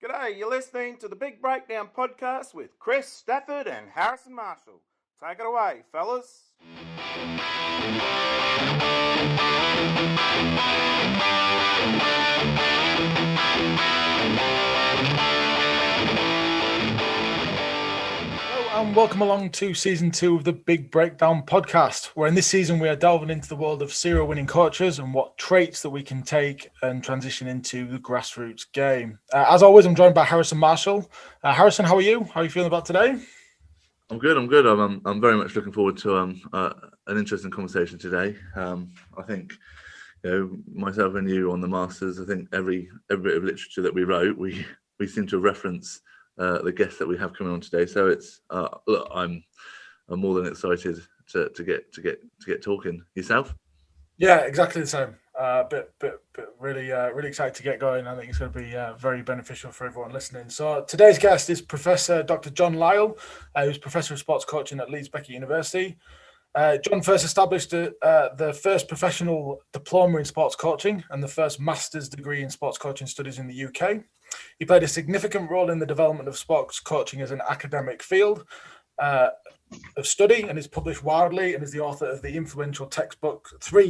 G'day, you're listening to the Big Breakdown podcast with Kris, Stafford and Harrison Marshall. Take it away, fellas. Hello and welcome along to season 2 of the Big Breakdown podcast, where in this season we are delving into the world of serial winning coaches and what traits that we can take and transition into the grassroots game. As always, I'm joined by Harrison Marshall. Harrison, how are you? How are you feeling about today? I'm good. I'm very much looking forward to an interesting conversation today. I think, myself and you on the Masters, I think every bit of literature that we wrote, we seem to reference the guests that we have coming on today. So it's look, I'm more than excited to get talking. Yourself? Yeah, exactly the same. But really excited to get going. I think it's going to be very beneficial for everyone listening. So today's guest is Professor Dr. John Lyle, who's Professor of Sports Coaching at Leeds Beckett University. John first established the first professional diploma in sports coaching and the first master's degree in sports coaching studies in the UK. He played a significant role in the development of sports coaching as an academic field of study, and is published widely, and is the author of three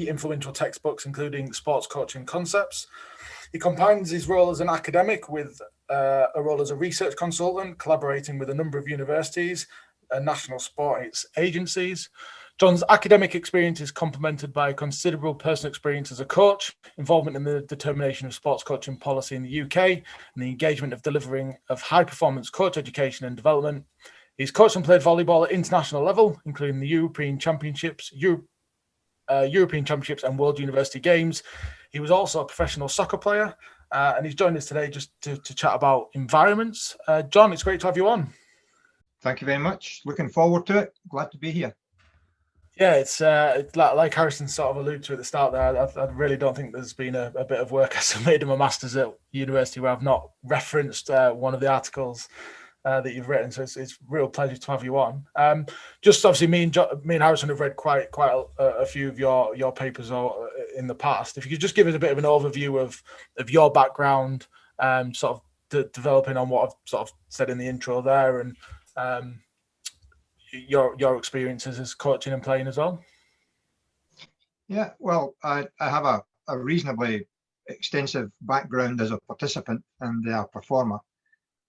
influential textbooks, including Sports Coaching Concepts. He combines his role as an academic with a role as a research consultant, collaborating with a number of universities and national sports agencies. John's academic experience is complemented by considerable personal experience as a coach, involvement in the determination of sports coaching policy in the UK, and the engagement of delivering of high-performance coach education and development. He's coached and played volleyball at international level, including the European Championships, and World University Games. He was also a professional soccer player, and he's joined us today just to chat about environments. John, it's great to have you on. Thank you very much. Looking forward to it. Glad to be here. Yeah, it's like Harrison sort of alluded to at the start there. I really don't think there's been a bit of work I submitted in my master's at university where I've not referenced one of the articles that you've written. So it's a real pleasure to have you on. Just obviously, me and Harrison have read quite a few of your papers in the past. If you could just give us a bit of an overview of your background, sort of developing on what I've sort of said in the intro there, and your experiences as coaching and playing as well. Yeah, well, I have a reasonably extensive background as a participant and a performer.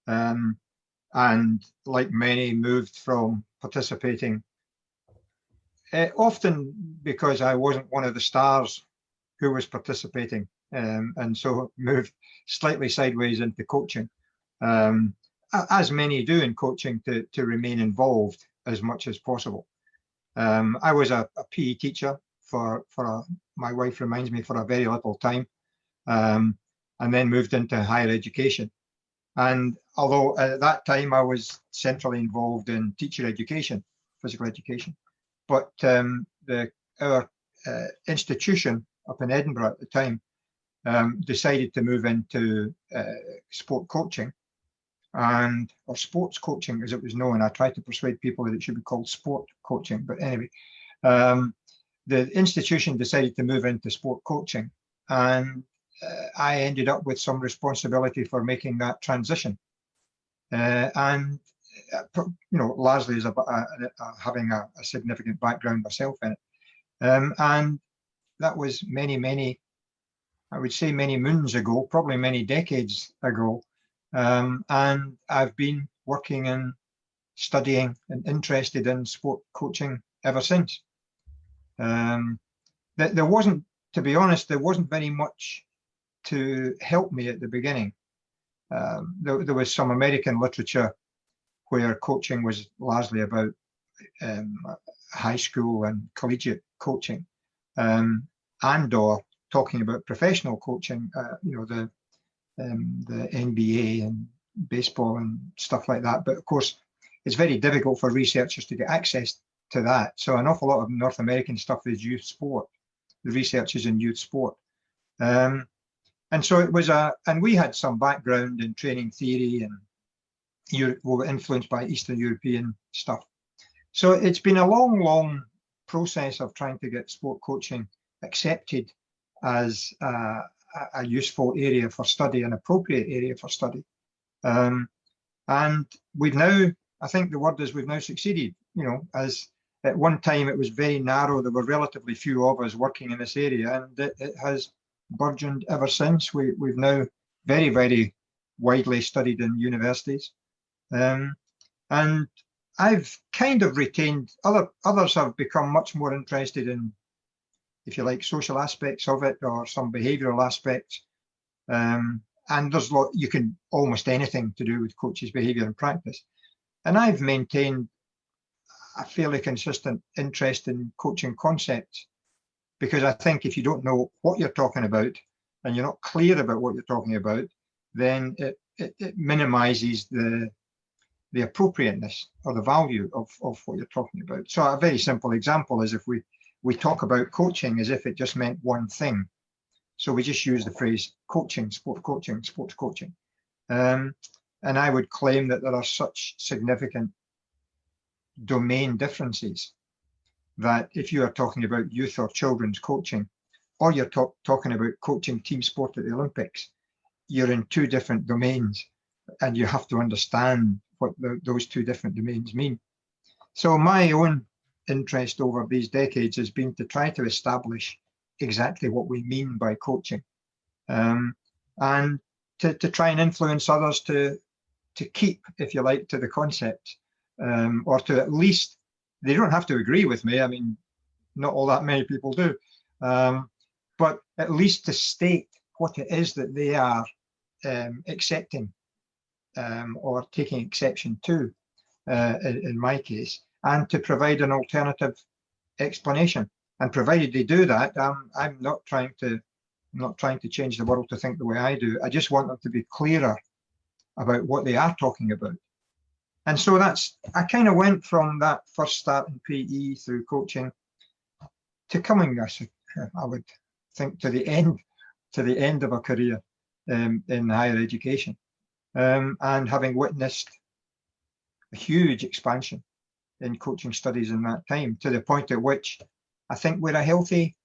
And like many, moved from participating, often because I wasn't one of the stars who was participating, and so moved slightly sideways into coaching, as many do in coaching, to remain involved as much as possible. I was a PE teacher for my wife reminds me, for a very little time, and then moved into higher education. And although at that time I was centrally involved in teacher education, physical education, but our institution up in Edinburgh at the time decided to move into sport coaching, or sports coaching as it was known. I tried to persuade people that it should be called sport coaching, but anyway, the institution decided to move into sport coaching, and I ended up with some responsibility for making that transition, and largely as having a significant background myself in it, and that was many, I would say many moons ago, probably many decades ago, and I've been working and studying and interested in sport coaching ever since. There wasn't, to be honest, there wasn't very much to help me at the beginning. There was some American literature where coaching was largely about high school and collegiate coaching, and or talking about professional coaching, the NBA and baseball and stuff like that. But of course, it's very difficult for researchers to get access to that. So an awful lot of North American stuff is youth sport. The research is in youth sport. And so it was and we had some background in training theory, and we were influenced by Eastern European stuff. So it's been a long process of trying to get sport coaching accepted as a useful area for study, an appropriate area for study. And we've now, I think the word is we've now succeeded, as at one time it was very narrow. There were relatively few of us working in this area, and it has burgeoned ever since. We've now very, very widely studied in universities. And I've kind of retained, others have become much more interested in, if you like, social aspects of it or some behavioral aspects. And there's you can almost anything to do with coaches' behavior and practice. And I've maintained a fairly consistent interest in coaching concepts, because I think if you don't know what you're talking about and you're not clear about what you're talking about, then it minimizes the appropriateness or the value of what you're talking about. So a very simple example is if we talk about coaching as if it just meant one thing. So we just use the phrase coaching, sports coaching. And I would claim that there are such significant domain differences that if you are talking about youth or children's coaching, or you're talking about coaching team sport at the Olympics, you're in two different domains, and you have to understand what those two different domains mean. So my own interest over these decades has been to try to establish exactly what we mean by coaching, and to try and influence others to keep, if you like, to the concept, or to at least, they don't have to agree with me. I mean, not all that many people do, but at least to state what it is that they are accepting or taking exception to, in my case, and to provide an alternative explanation. And provided they do that, I'm not trying to change the world to think the way I do. I just want them to be clearer about what they are talking about. And so I kind of went from that first start in PE through coaching to coming, I would think, to the end of a career in higher education, and having witnessed a huge expansion in coaching studies in that time, to the point at which I think we're a healthy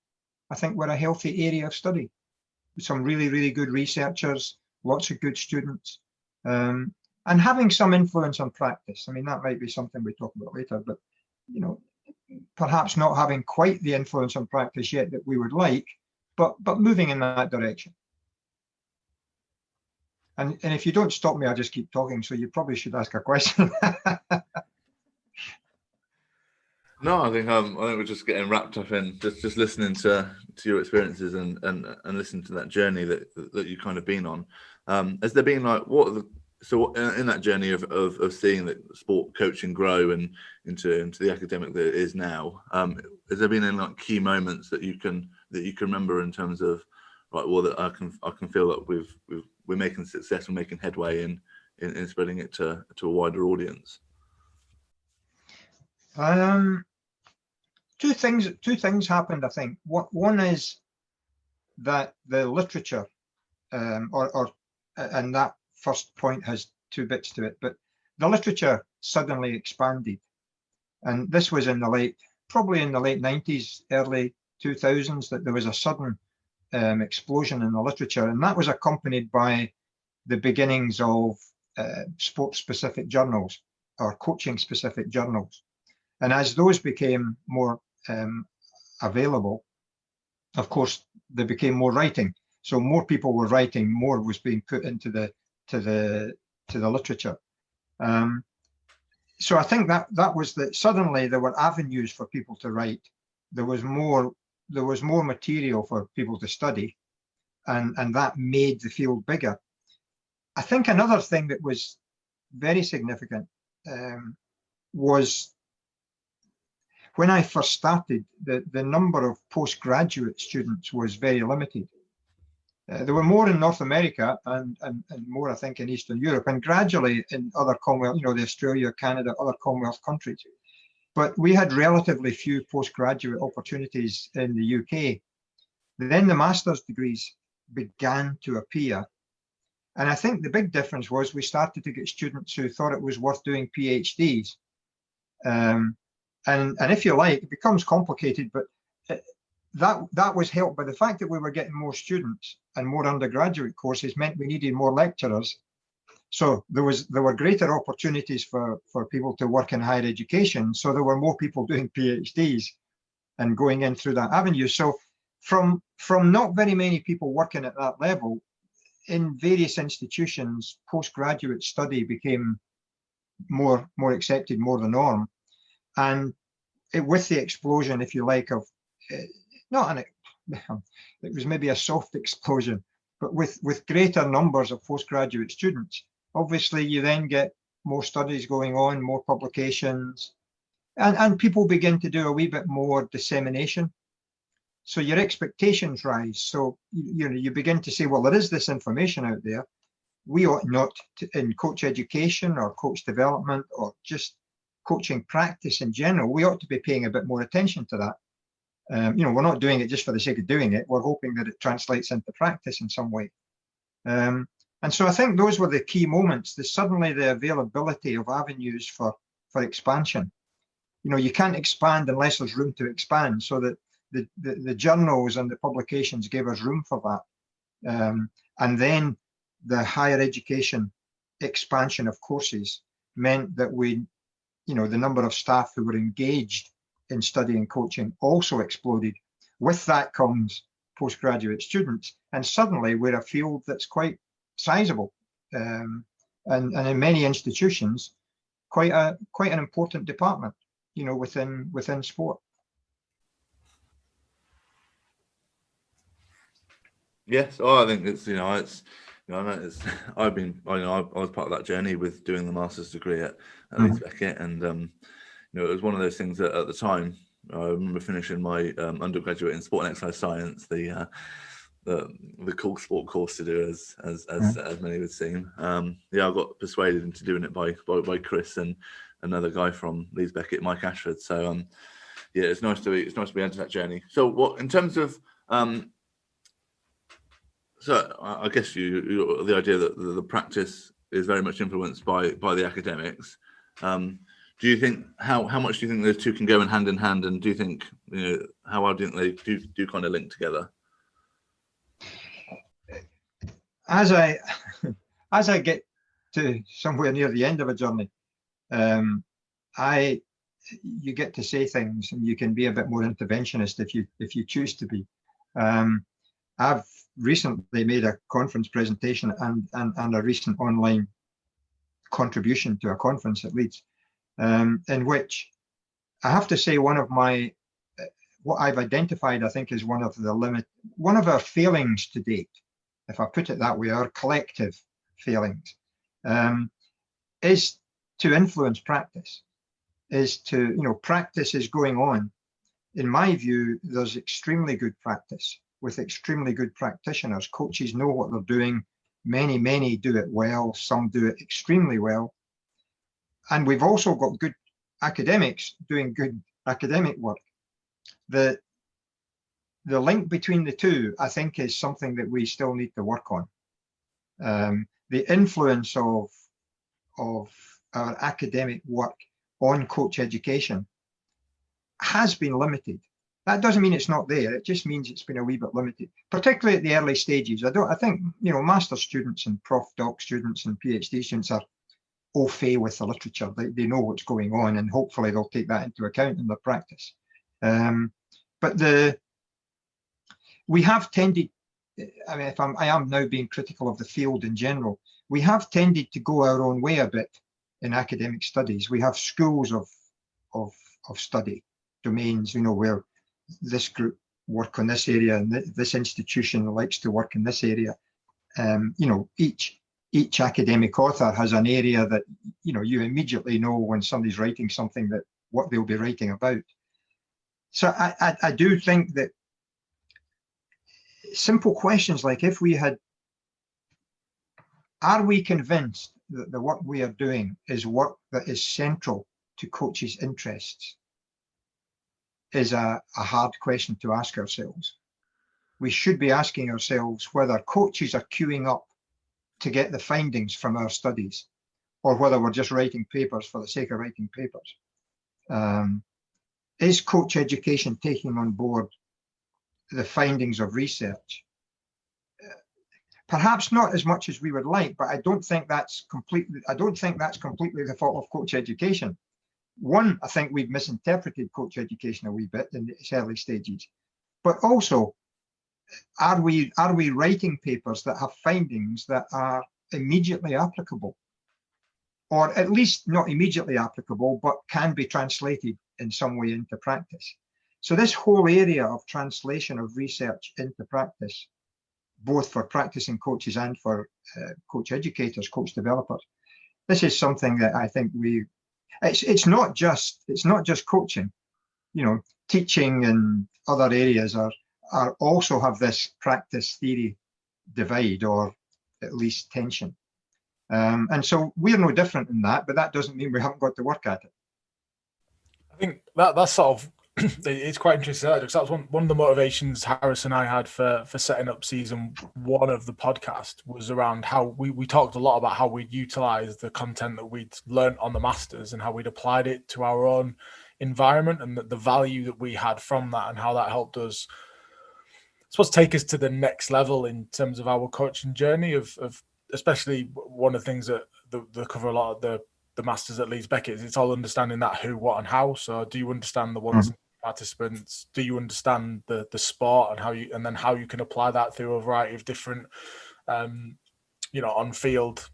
area of study, with some really, really good researchers, lots of good students, and having some influence on practice. I mean, that might be something we talk about later, but perhaps not having quite the influence on practice yet that we would like, but moving in that direction. And if you don't stop me, I'll just keep talking. So you probably should ask a question. No, I think we're just getting wrapped up in just listening to your experiences and listening to that journey that you've kind of been on. Has there been like in that journey of seeing that sport coaching grow and into the academic that it is now? Has there been any like key moments that you can remember in terms of right? Well, that I can feel that we're making success, we're making headway in spreading it to a wider audience. Two things happened, I think. One is that the literature, and that first point has two bits to it, but the literature suddenly expanded. And this was probably in the late 90s, early 2000s, that there was a sudden explosion in the literature. And that was accompanied by the beginnings of sport-specific journals or coaching-specific journals. And as those became more available, of course, there became more writing. So more people were writing, more was being put into the literature. So I think that was that suddenly there were avenues for people to write. There was more material for people to study, and that made the field bigger. I think another thing that was very significant was when I first started, the number of postgraduate students was very limited. There were more in North America and more, I think, in Eastern Europe, and gradually in other Commonwealth, the Australia, Canada, other Commonwealth countries. But we had relatively few postgraduate opportunities in the UK. Then the master's degrees began to appear. And I think the big difference was we started to get students who thought it was worth doing PhDs. And if you like, it becomes complicated, but that was helped by the fact that we were getting more students and more undergraduate courses meant we needed more lecturers. So there were greater opportunities for people to work in higher education. So there were more people doing PhDs and going in through that avenue. So from not very many people working at that level, in various institutions, postgraduate study became more accepted, more the norm. And with the explosion, if you like, of it was maybe a soft explosion, but with greater numbers of postgraduate students, obviously you then get more studies going on, more publications, and people begin to do a wee bit more dissemination. So your expectations rise. So you begin to say, well, there is this information out there. We ought not to, in coach education or coach development or just coaching practice in general, we ought to be paying a bit more attention to that. We're not doing it just for the sake of doing it. We're hoping that it translates into practice in some way. And so I think those were the key moments. Suddenly the availability of avenues for expansion. You can't expand unless there's room to expand. So that the journals and the publications gave us room for that. And then the higher education expansion of courses meant that the number of staff who were engaged in study and coaching also exploded. With that comes postgraduate students, and suddenly we're a field that's quite sizable, and in many institutions, quite an important department, within sport. Yes, I think I was part of that journey with doing the master's degree at Leeds Beckett, and it was one of those things that at the time I remember finishing my undergraduate in sport and exercise science, the cool sport course to do, as many would seem. I got persuaded into doing it by Kris and another guy from Leeds Beckett, Mike Ashford. So it's nice to be into that journey. So what in terms of so I guess the idea that the practice is very much influenced by the academics. Do you think how much do you think those two can go hand in hand, and do you think how well do you think they do kind of link together? As I get to somewhere near the end of a journey, you get to say things, and you can be a bit more interventionist if you choose to be. I've recently made a conference presentation and a recent online contribution to a conference at Leeds, in which I have to say one of my what I've identified, I think, is one of our failings to date, if I put it that way, our collective failings, is to influence practice. Practice is going on. In my view, there's extremely good practice with extremely good practitioners. Coaches know what they're doing. Many do it well. Some do it extremely well. And we've also got good academics doing good academic work. The link between the two, I think, is something that we still need to work on. The influence of our academic work on coach education has been limited. That doesn't mean it's not there. It just means it's been a wee bit limited, particularly at the early stages. I think master students and Prof Doc students and PhD students are au fait with the literature. They know what's going on, and hopefully they'll take that into account in their practice. But we have tended, I am now being critical of the field in general, we have tended to go our own way a bit in academic studies. We have schools of study, domains, where this group work on this area and this institution likes to work in this area. Each academic author has an area that you immediately know when somebody's writing something that what they'll be writing about. So I do think that simple questions like, are we convinced that the work we are doing is work that is central to coaches' interests, is a hard question to ask ourselves. We should be asking ourselves whether coaches are queuing up to get the findings from our studies, or whether we're just writing papers for the sake of writing papers. Is coach education taking on board the findings of research? Perhaps not as much as we would like, but I don't think that's completely the fault of coach education. One, I think we've misinterpreted coach education a wee bit in its early stages, but also, are we writing papers that have findings that are immediately applicable, or at least not immediately applicable, but can be translated in some way into practice? So this whole area of translation of research into practice, both for practicing coaches and for coach educators, coach developers, this is something that I think it's not just coaching. You know, teaching and other areas are also have this practice theory divide, or at least tension. And so we're no different in that, but that doesn't mean we haven't got to work at it. I think that's sort of, it's quite interesting, because that was one of the motivations Harris and I had for setting up season 1 of the podcast, was around how we talked a lot about how we'd utilize the content that we'd learned on the masters and how we'd applied it to our own environment, and the value that we had from that, and how that helped us, I suppose, take us to the next level in terms of our coaching journey of especially one of the things that they cover a lot of the masters at Leeds Beckett is it's all understanding that who, what, and how. So do you understand the ones participants? Do you understand the sport, and then how you can apply that through a variety of different on field,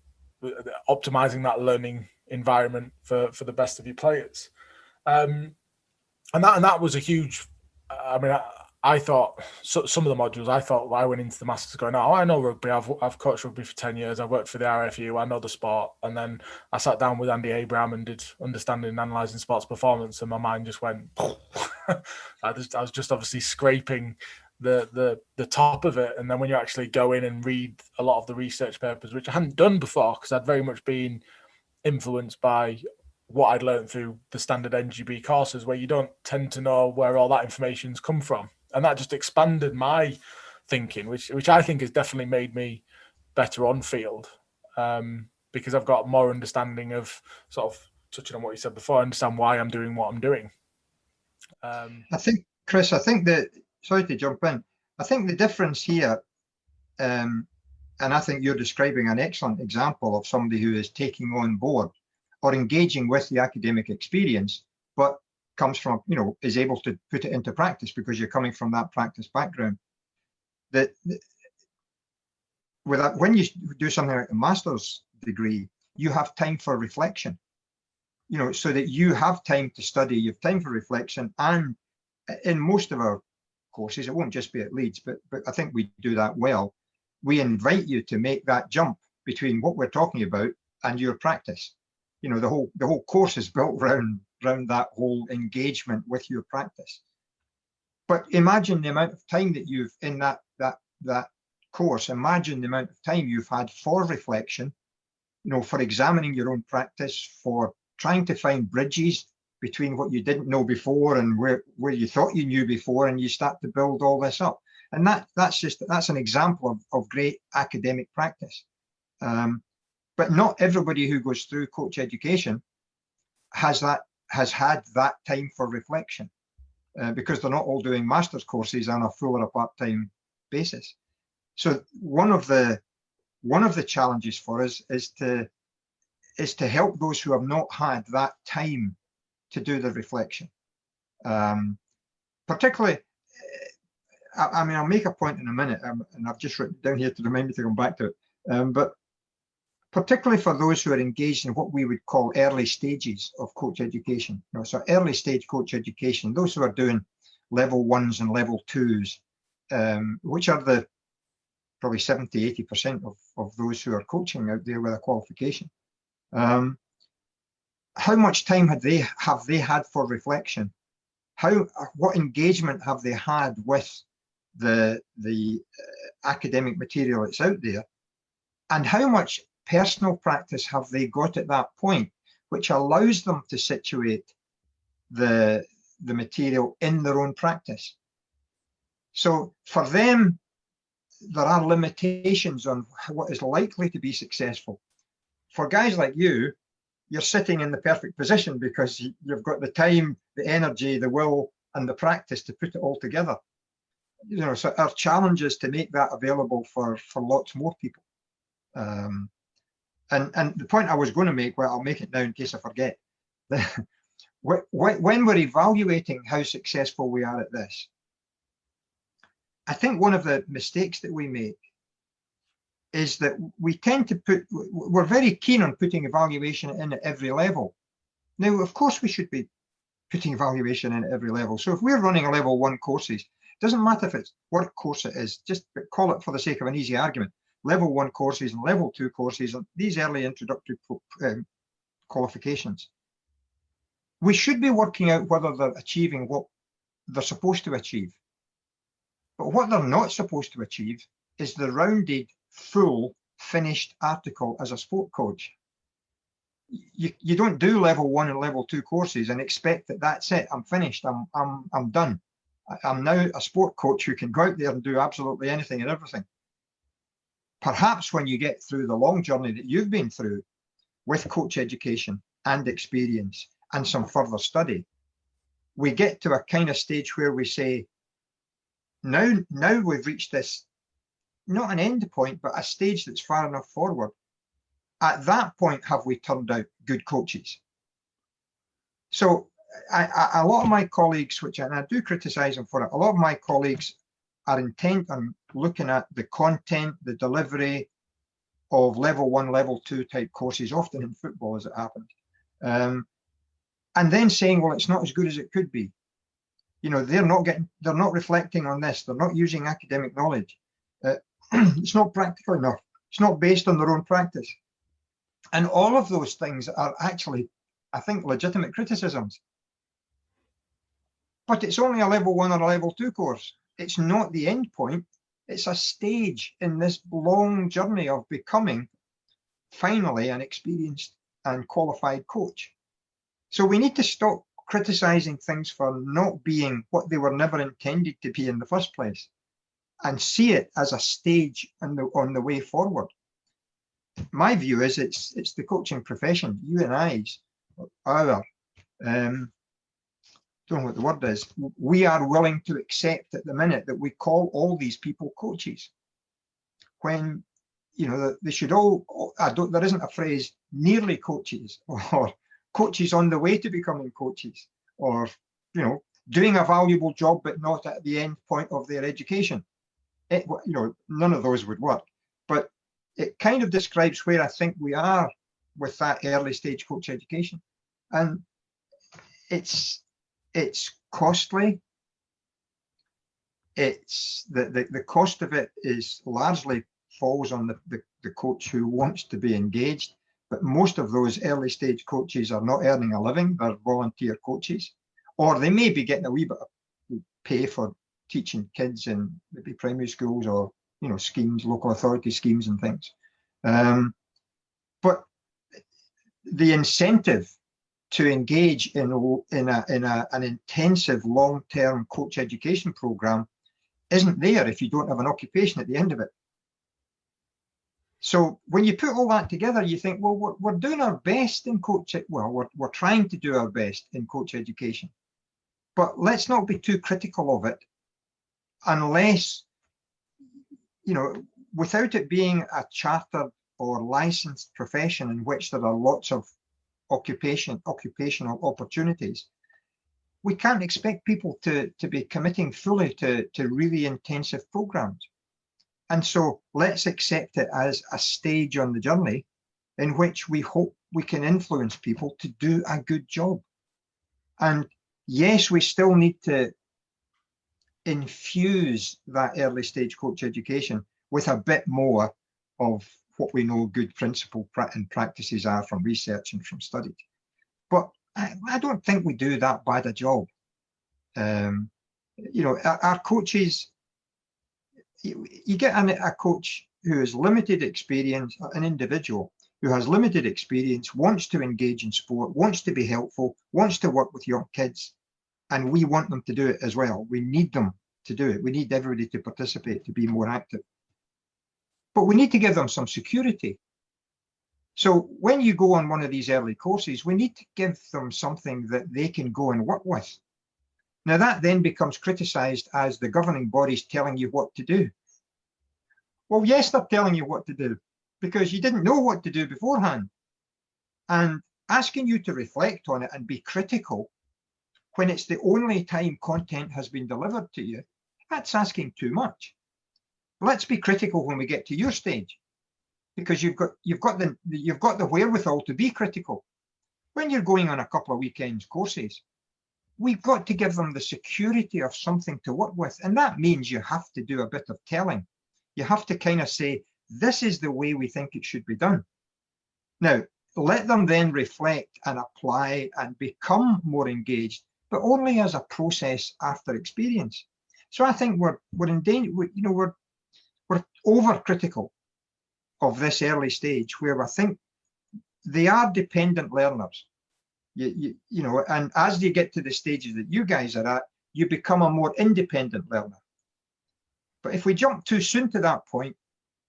optimizing that learning environment for the best of your players. And that was a huge, I thought, so some of the modules, I went into the masters going, oh, I know rugby, I've coached rugby for 10 years, I've worked for the RFU, I know the sport. And then I sat down with Andy Abraham and did understanding and analysing sports performance, and my mind just went, I was just obviously scraping the top of it. And then when you actually go in and read a lot of the research papers, which I hadn't done before, because I'd very much been influenced by what I'd learned through the standard NGB courses, where you don't tend to know where all that information's come from. And that just expanded my thinking, which I think has definitely made me better on field, because I've got more understanding of, sort of touching on what you said before, I understand why I'm doing what I'm doing. I think, Kris, sorry to jump in, I think the difference here, and I think you're describing an excellent example of somebody who is taking on board or engaging with the academic experience, but comes from, is able to put it into practice because you're coming from that practice background. That when you do something like a master's degree, you have time for reflection, so that you have time to study, you have time for reflection. And in most of our courses, it won't just be at Leeds, but I think we do that well. We invite you to make that jump between what we're talking about and your practice. The whole course is built around that whole engagement with your practice. But imagine the amount of time that you've in that course. Imagine the amount of time you've had for reflection, for examining your own practice, for trying to find bridges between what you didn't know before and where you thought you knew before, and you start to build all this up. And that's an example of great academic practice. But not everybody who goes through coach education has had that time for reflection, because they're not all doing master's courses on a full or a part-time basis. So one of the challenges for us is to help those who have not had that time to do the reflection. Particularly, I'll make a point in a minute, and I've just written it down here to remind me to come back to it. But particularly for those who are engaged in what we would call early stages of coach education. So early stage coach education, those who are doing level 1s and level 2s, which are the probably 70-80% of those who are coaching out there with a qualification. How much time have they had for reflection? What engagement have they had with the academic material that's out there? And how much personal practice have they got at that point, which allows them to situate the material in their own practice? So for them, there are limitations on what is likely to be successful. For guys like you, you're sitting in the perfect position because you've got the time, the energy, the will, and the practice to put it all together. So our challenge is to make that available for lots more people. And the point I was going to make, well, I'll make it now in case I forget. When we're evaluating how successful we are at this, I think one of the mistakes that we make is that we tend to we're very keen on putting evaluation in at every level. Now, of course, we should be putting evaluation in at every level. So if we're running a level 1 courses, it doesn't matter if it's what course it is, just call it, for the sake of an easy argument, level 1 courses and level 2 courses, and these early introductory qualifications. We should be working out whether they're achieving what they're supposed to achieve. But what they're not supposed to achieve is the rounded, full, finished article as a sport coach. You don't do level 1 and level 2 courses and expect that that's it. I'm finished. I'm done. I'm now a sport coach who can go out there and do absolutely anything and everything. Perhaps when you get through the long journey that you've been through with coach education and experience and some further study, we get to a kind of stage where we say, now we've reached this, not an end point, but a stage that's far enough forward. At that point, have we turned out good coaches? So a lot of my colleagues, and I do criticize them for it, a lot of my colleagues are intent on looking at the content, the delivery of level 1, level 2 type courses, often in football as it happens, and then saying, well, it's not as good as it could be. They're not reflecting on this. They're not using academic knowledge. It's not practical enough. It's not based on their own practice. And all of those things are actually, I think, legitimate criticisms. But it's only a level 1 or a level 2 course. It's not the end point. It's a stage in this long journey of becoming finally an experienced and qualified coach. So we need to stop criticizing things for not being what they were never intended to be in the first place, and see it as a stage on the way forward. My view is it's the coaching profession, you and I's, our, don't know what the word is, we are willing to accept at the minute that we call all these people coaches, when they should all, there isn't a phrase nearly coaches, or coaches on the way to becoming coaches, or doing a valuable job but not at the end point of their education. None of those would work, but it kind of describes where I think we are with that early stage coach education. And it's costly. It's the cost of it is largely falls on the coach who wants to be engaged, but most of those early stage coaches are not earning a living. They're volunteer coaches, or they may be getting a wee bit of pay for teaching kids in maybe primary schools, or schemes, local authority schemes and things. But the incentive to engage in an intensive long-term coach education program isn't there if you don't have an occupation at the end of it. So when you put all that together, you think, well, we're doing our best in we're trying to do our best in coach education, but let's not be too critical of it, unless, without it being a chartered or licensed profession in which there are lots of occupational opportunities, we can't expect people to be committing fully to really intensive programs. And so let's accept it as a stage on the journey in which we hope we can influence people to do a good job. And yes, we still need to infuse that early stage coach education with a bit more of what we know good principle and practices are from research and from studies. But I don't think we do that bad a job. Our coaches, you get a coach who has limited experience, an individual who has limited experience, wants to engage in sport, wants to be helpful, wants to work with young kids, and we want them to do it as well. We need them to do it. We need everybody to participate, to be more active. But we need to give them some security. So when you go on one of these early courses, we need to give them something that they can go and work with. Now that then becomes criticised as the governing bodies telling you what to do. Well, yes, they're telling you what to do because you didn't know what to do beforehand. And asking you to reflect on it and be critical when it's the only time content has been delivered to you, that's asking too much. Let's be critical when we get to your stage, because you've got the wherewithal to be critical. When you're going on a couple of weekends courses, we've got to give them the security of something to work with. And that means you have to do a bit of telling. You have to kind of say, this is the way we think it should be done. Now, let them then reflect and apply and become more engaged, but only as a process after experience. So I think we're in danger. We're overcritical of this early stage where I think they are dependent learners. And as you get to the stages that you guys are at, you become a more independent learner. But if we jump too soon to that point,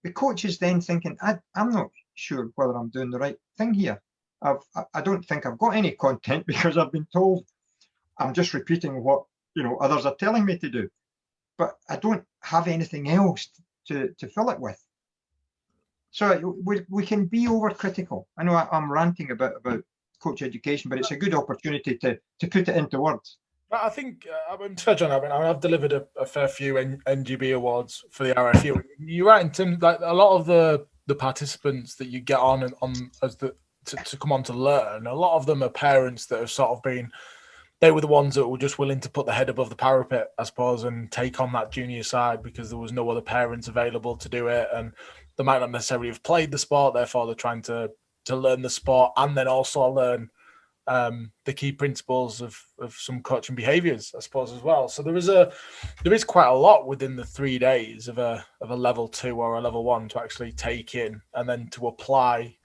the coach is then thinking, I'm not sure whether I'm doing the right thing here. I don't think I've got any content because I've been told I'm just repeating what others are telling me to do, but I don't have anything else to fill it with. So we can be overcritical. I know I'm ranting about coach education, but it's a good opportunity to put it into words. I think, John, I've delivered a fair few NGB awards for the RFU. You're right in terms like a lot of the participants that you get on as to come on to learn. A lot of them are parents that have sort of been. They were the ones that were just willing to put the head above the parapet, I suppose, and take on that junior side because there was no other parents available to do it, and they might not necessarily have played the sport. Therefore, they're trying to learn the sport and then also learn the key principles of some coaching behaviours, I suppose, as well. So there is quite a lot within the 3 days of a level 2 or a level 1 to actually take in and then to apply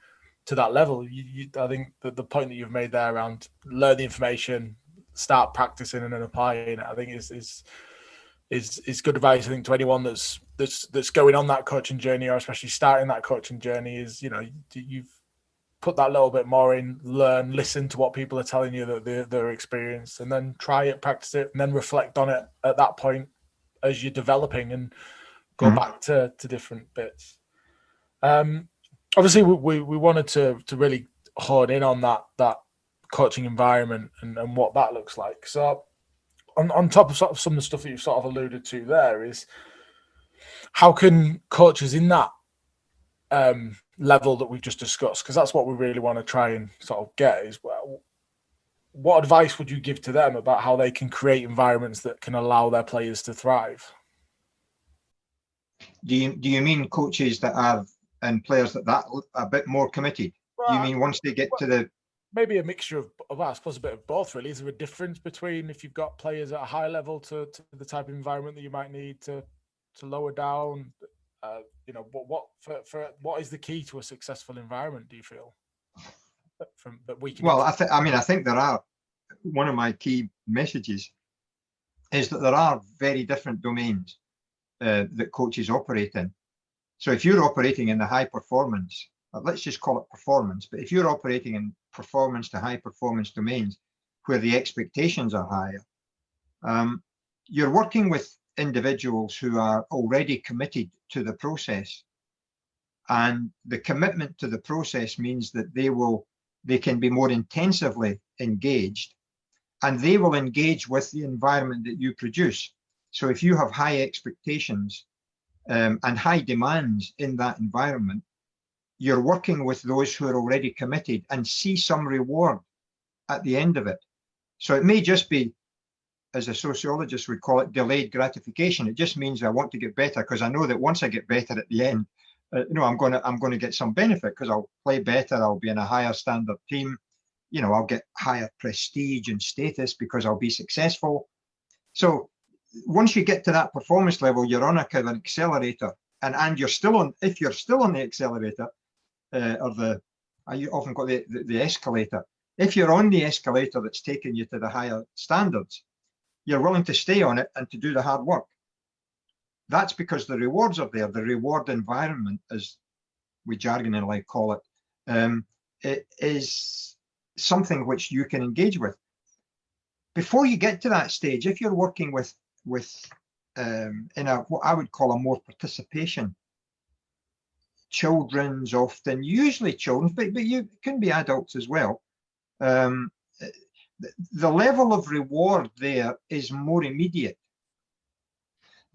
to that level. I think that the point that you've made there around learn the information, start practicing and then applying it, I think is good advice. I think to anyone that's going on that coaching journey, or especially starting that coaching journey, is you've put that little bit more in, learn, listen to what people are telling you that they're experienced, and then try it, practice it, and then reflect on it at that point as you're developing and go back to different bits. Obviously, we wanted to really hone in on that coaching environment and what that looks like. So on top of sort of some of the stuff that you've sort of alluded to there is how can coaches in that level that we've just discussed, because that's what we really want to try and sort of get, is what advice would you give to them about how they can create environments that can allow their players to thrive? Do you mean coaches that are and players that a bit more committed? Well, do you mean once they get to the... Maybe a mixture of I suppose a bit of both, really. Is there a difference between if you've got players at a high level to the type of environment that you might need to lower down? What is the key to a successful environment, do you feel? I think there are. One of my key messages is that there are very different domains that coaches operate in. So if you're operating in the high performance, let's just call it performance, but if you're operating in performance to high performance domains where the expectations are higher, you're working with individuals who are already committed to the process. And the commitment to the process means that they can be more intensively engaged, and they will engage with the environment that you produce. So if you have high expectations and high demands in that environment, you're working with those who are already committed and see some reward at the end of it. So it may just be, as a sociologist would call it, delayed gratification. It just means I want to get better because I know that once I get better at the end, I'm going to get some benefit because I'll play better. I'll be in a higher standard team. I'll get higher prestige and status because I'll be successful. So once you get to that performance level, you're on a kind of an accelerator, and you're still on. If you're still on the accelerator, you often got the escalator. If you're on the escalator that's taking you to the higher standards, you're willing to stay on it and to do the hard work. That's because the rewards are there. The reward environment, as we jargonally call it, it is something which you can engage with. before you get to that stage, if you're working with in a what I would call a more participation, children's often, usually children, but you can be adults as well. The level of reward there is more immediate.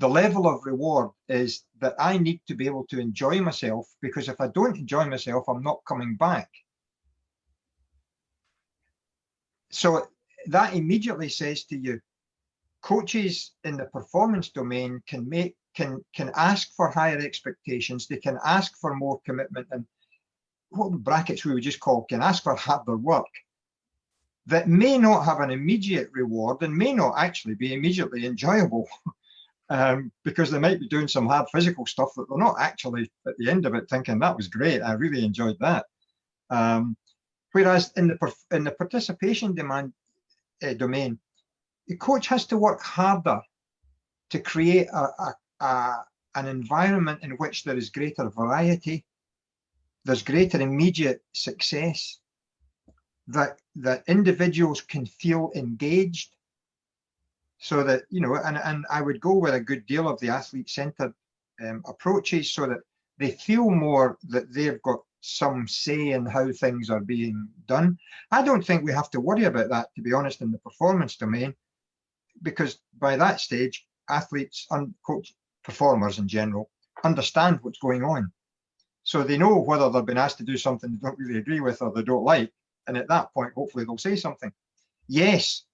The level of reward is that I need to be able to enjoy myself, because if I don't enjoy myself, I'm not coming back. So that immediately says to you, coaches in the performance domain can ask for higher expectations. They can ask for more commitment, and what brackets we would just call can ask for harder work that may not have an immediate reward and may not actually be immediately enjoyable. Because they might be doing some hard physical stuff that they're not actually at the end of it thinking that was great, I really enjoyed that. Whereas in the participation domain, the coach has to work harder to create an environment in which there is greater variety, there's greater immediate success, that individuals can feel engaged. So that, you know, and I would go with a good deal of the athlete-centered approaches, so that they feel more that they've got some say in how things are being done. I don't think we have to worry about that, to be honest, in the performance domain, because by that stage, athletes and coach performers in general understand what's going on. So they know whether they've been asked to do something they don't really agree with or they don't like. And at that point, hopefully they'll say something. Yes,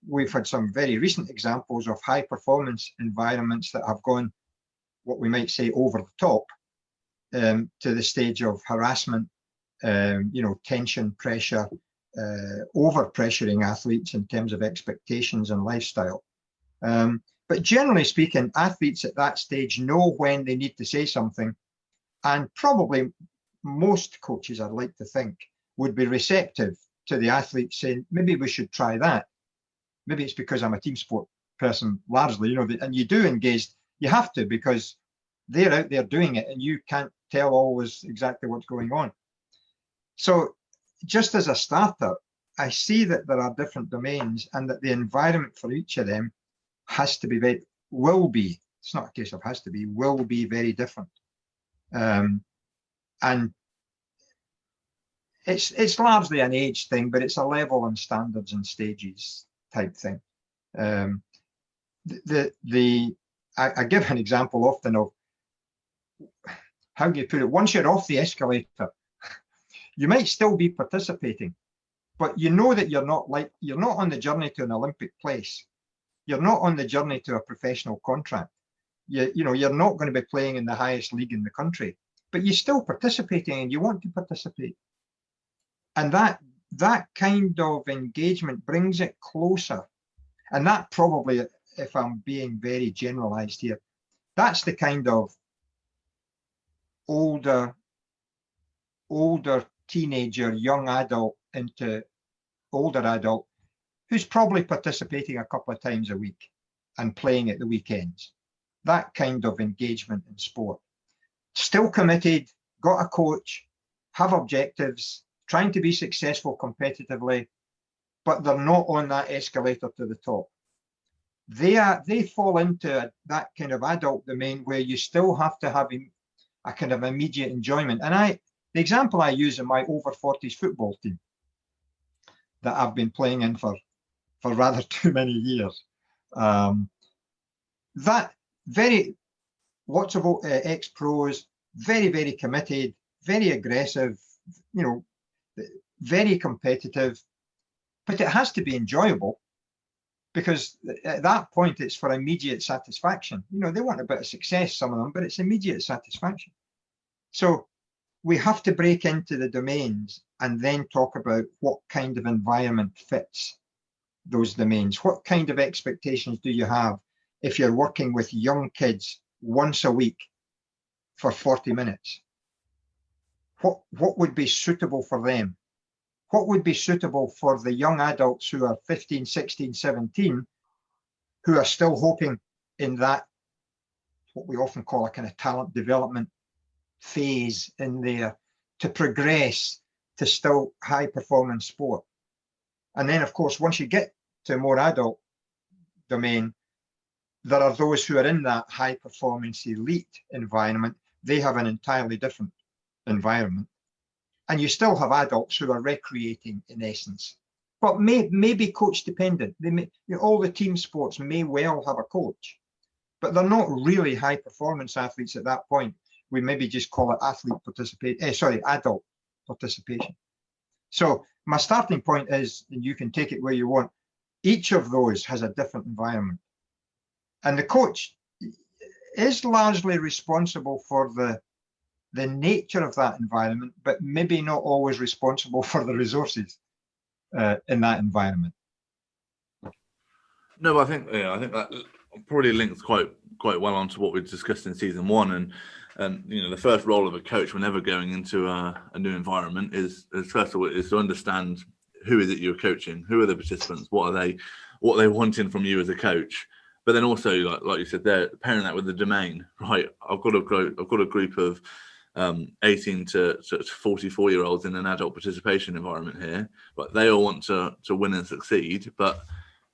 we've had some very recent examples of high performance environments that have gone, what we might say, over the top, to the stage of harassment, you know, tension, pressure, over pressuring athletes in terms of expectations and lifestyle. But generally speaking, athletes at that stage know when they need to say something, and probably most coaches, I'd like to think, would be receptive to the athletes saying, maybe we should try that. Maybe it's because I'm a team sport person largely, you know, and you do engage, you have to, because they're out there doing it and you can't tell always exactly what's going on. So just as a starter, I see that there are different domains and that the environment for each of them has to be will be, it's not a case of has to be, will be very different. And it's largely an age thing, but it's a level and standards and stages type thing. I give an example often of, how do you put it? Once you're off the escalator, you might still be participating, but you know that you're not on the journey to an Olympic place. You're not on the journey to a professional contract. You know, you're not going to be playing in the highest league in the country, but you're still participating and you want to participate. And that kind of engagement brings it closer. And that probably, if I'm being very generalized here, that's the kind of older teenager, young adult into older adult who's probably participating a couple of times a week and playing at the weekends. That kind of engagement in sport. Still committed, got a coach, have objectives, trying to be successful competitively, but they're not on that escalator to the top. They fall into that kind of adult domain where you still have to have a kind of immediate enjoyment. And the example I use in my over 40s football team that I've been playing in for rather too many years. That lots of ex-pros, very, very committed, very aggressive, you know, very competitive, but it has to be enjoyable, because at that point it's for immediate satisfaction. You know, they want a bit of success, some of them, but it's immediate satisfaction. So we have to break into the domains and then talk about what kind of environment fits those domains. What kind of expectations do you have if you're working with young kids once a week for 40 minutes? What would be suitable for them? What would be suitable for the young adults who are 15, 16, 17, who are still hoping in that, what we often call a kind of talent development phase in there, to progress to still high performance sport? And then, of course, once you get to a more adult domain, there are those who are in that high performance elite environment. They have an entirely different environment. And you still have adults who are recreating in essence, but maybe coach dependent. All the team sports may well have a coach, but they're not really high performance athletes at that point. We maybe just call it adult participation. So my starting point is, and you can take it where you want, each of those has a different environment. And the coach is largely responsible for the nature of that environment, but maybe not always responsible for the resources in that environment. No, I think that probably links quite well onto what we discussed in season 1, and the first role of a coach whenever going into a new environment is first of all is to understand who is it you're coaching, who are the participants, what are they wanting from you as a coach, but then also like you said there, pairing that with the domain, right? I've got a group of 18 to 44-year-olds in an adult participation environment here, but they all want to win and succeed, but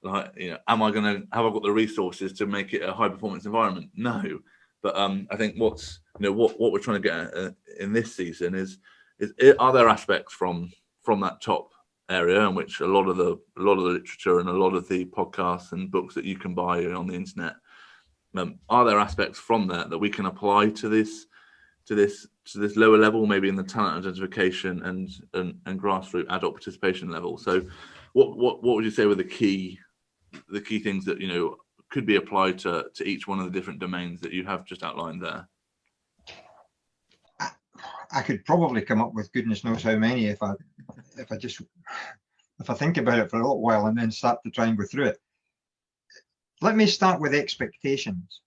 have I got the resources to make it a high performance environment? No. But I think what we're trying to get at, in this season is are there aspects from that top area in which a lot of the literature and a lot of the podcasts and books that you can buy on the internet, are there aspects from that we can apply to this lower level, maybe in the talent identification and grassroots adult participation level? So what would you say were the key things that could be applied to each one of the different domains that you have just outlined there? I could probably come up with goodness knows how many if I think about it for a little while and then start to try and go through it. Let me start with expectations,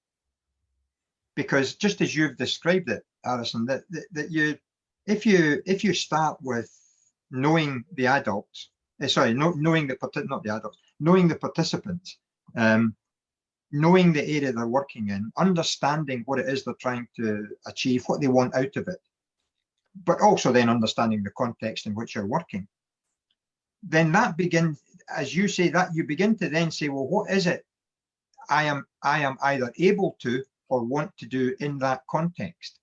because just as you've described it, Harrison, that if you start with knowing the adults, knowing the participants, knowing the area they're working in, understanding what it is they're trying to achieve, what they want out of it, but also then understanding the context in which you're working, then that begins, as you say, that you begin to then say, well, what is it I am either able to or want to do in that context?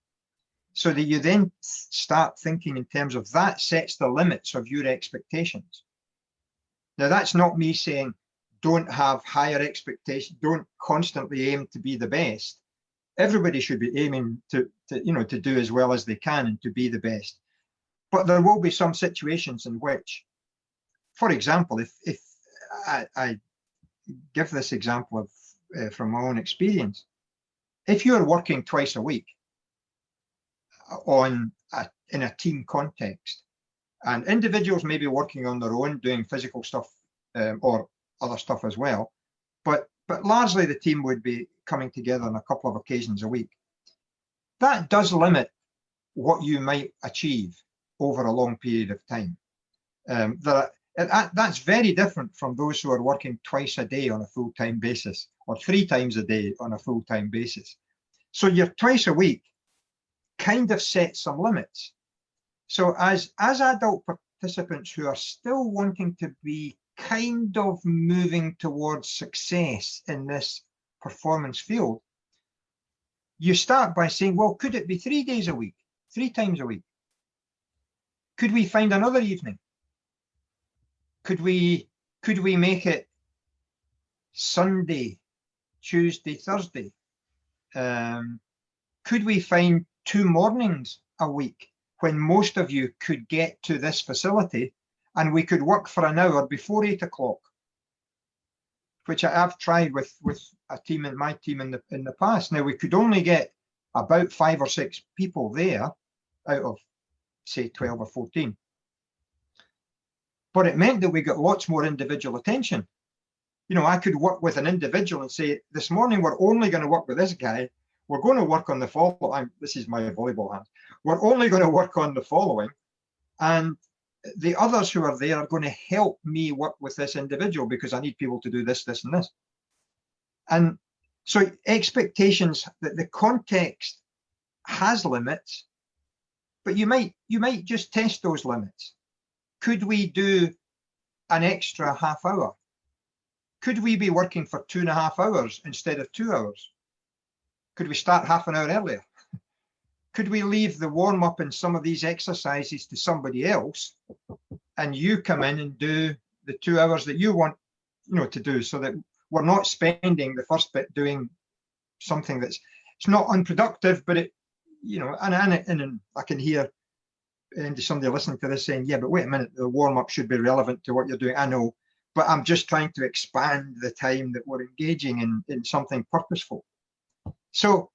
So that you then start thinking in terms of that sets the limits of your expectations. Now, that's not me saying don't have higher expectations, don't constantly aim to be the best. Everybody should be aiming to do as well as they can and to be the best. But there will be some situations in which, for example, if I give this example of from my own experience, if you're working twice a week in a team context, and individuals may be working on their own, doing physical stuff or other stuff as well, but largely the team would be coming together on a couple of occasions a week. That does limit what you might achieve over a long period of time. That's very different from those who are working twice a day on a full-time basis, or 3 times a day on a full-time basis. So your twice a week kind of sets some limits. So as adult participants who are still wanting to be kind of moving towards success in this performance field, you start by saying, well, could it be 3 days a week, 3 times a week? Could we find another evening? Could we make it Sunday, Tuesday, Thursday? Could we find 2 mornings a week when most of you could get to this facility and we could work for an hour before 8 o'clock, which I've tried with a team in my team in the past. Now, we could only get about 5 or 6 people there out of, say, 12 or 14. But it meant that we got lots more individual attention. I could work with an individual and say, this morning, we're only going to work with this guy. We're going to work on the following. This is my volleyball hand. We're only going to work on the following. And the others who are there are going to help me work with this individual because I need people to do this, this, and this. And so expectations, that the context has limits, but you might just test those limits. Could we do an extra half hour? Could we be working for 2.5 hours instead of 2 hours? Could we start half an hour earlier? Could we leave the warm-up and some of these exercises to somebody else, and you come in and do the 2 hours that you want, to do, so that we're not spending the first bit doing something it's not unproductive, but it, and I can hear somebody listening to this saying, yeah, but wait a minute, the warm-up should be relevant to what you're doing. I know, but I'm just trying to expand the time that we're engaging in something purposeful. So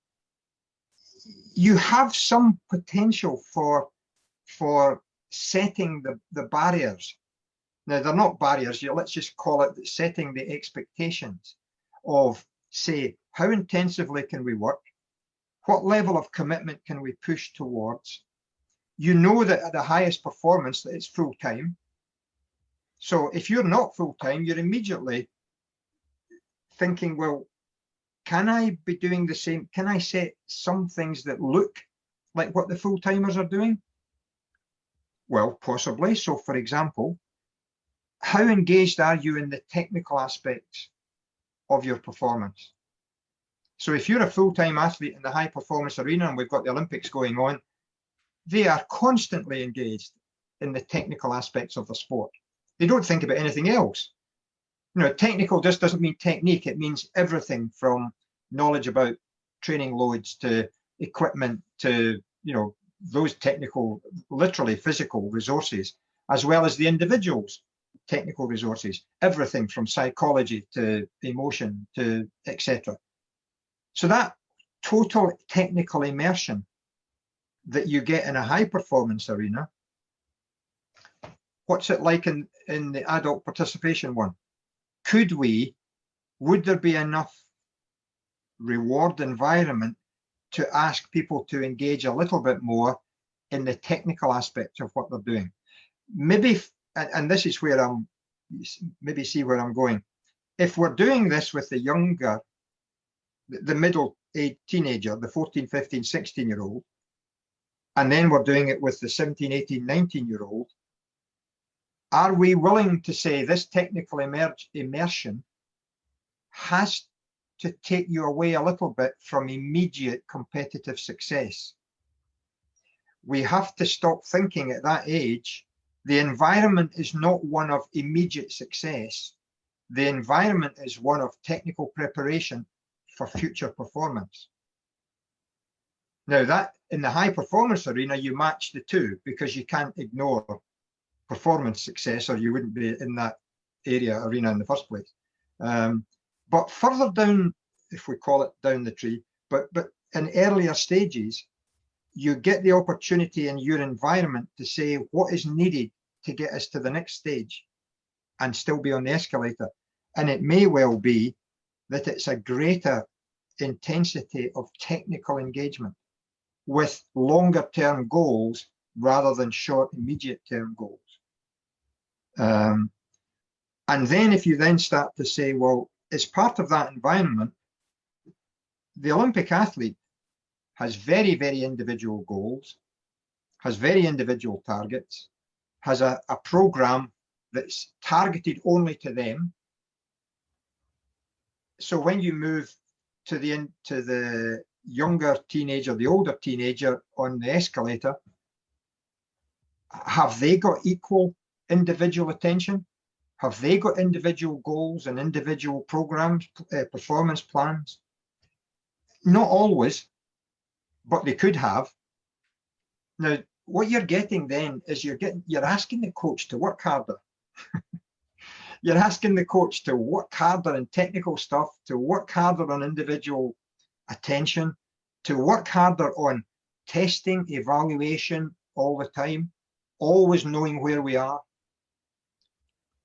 you have some potential for setting the barriers. Now, they're not barriers, let's just call it setting the expectations of, say, how intensively can we work? What level of commitment can we push towards? You know that at the highest performance that it's full time. So if you're not full time, you're immediately thinking, well, can I be doing the same? Can I set some things that look like what the full timers are doing? Well, possibly. So for example, how engaged are you in the technical aspects of your performance? So if you're a full-time athlete in the high performance arena, and we've got the Olympics going on, they are constantly engaged in the technical aspects of the sport. They don't think about anything else. Technical just doesn't mean technique. It means everything from knowledge about training loads to equipment to, those technical, literally physical resources, as well as the individuals' technical resources, everything from psychology to emotion to etc. So that total technical immersion that you get in a high performance arena, what's it like in the adult participation one? Would there be enough reward environment to ask people to engage a little bit more in the technical aspect of what they're doing? Maybe, and this is where maybe see where I'm going. If we're doing this with the younger, the middle age teenager, the 14, 15, 16-year-old, and then we're doing it with the 17, 18, 19-year-old, are we willing to say this technical immersion has to take you away a little bit from immediate competitive success? We have to stop thinking at that age, the environment is not one of immediate success. The environment is one of technical preparation for future performance. Now that in the high performance arena, you match the two because you can't ignore performance success or you wouldn't be in that arena in the first place. But further down, if we call it down the tree, but in earlier stages, you get the opportunity in your environment to say what is needed to get us to the next stage and still be on the escalator. And it may well be that it's a greater intensity of technical engagement with longer term goals rather than short immediate term goals. And then if you then start to say, well, as part of that environment, the Olympic athlete has very, very individual goals, has very individual targets, has a program that's targeted only to them. So when you move to the younger teenager, the older teenager on the escalator, have they got equal individual attention? Have they got individual goals and individual programs, performance plans? Not always, but they could have. Now, what you're getting then is you're asking the coach to work harder. You're asking the coach to work harder in technical stuff, to work harder on individual attention, to work harder on testing, evaluation all the time, always knowing where we are,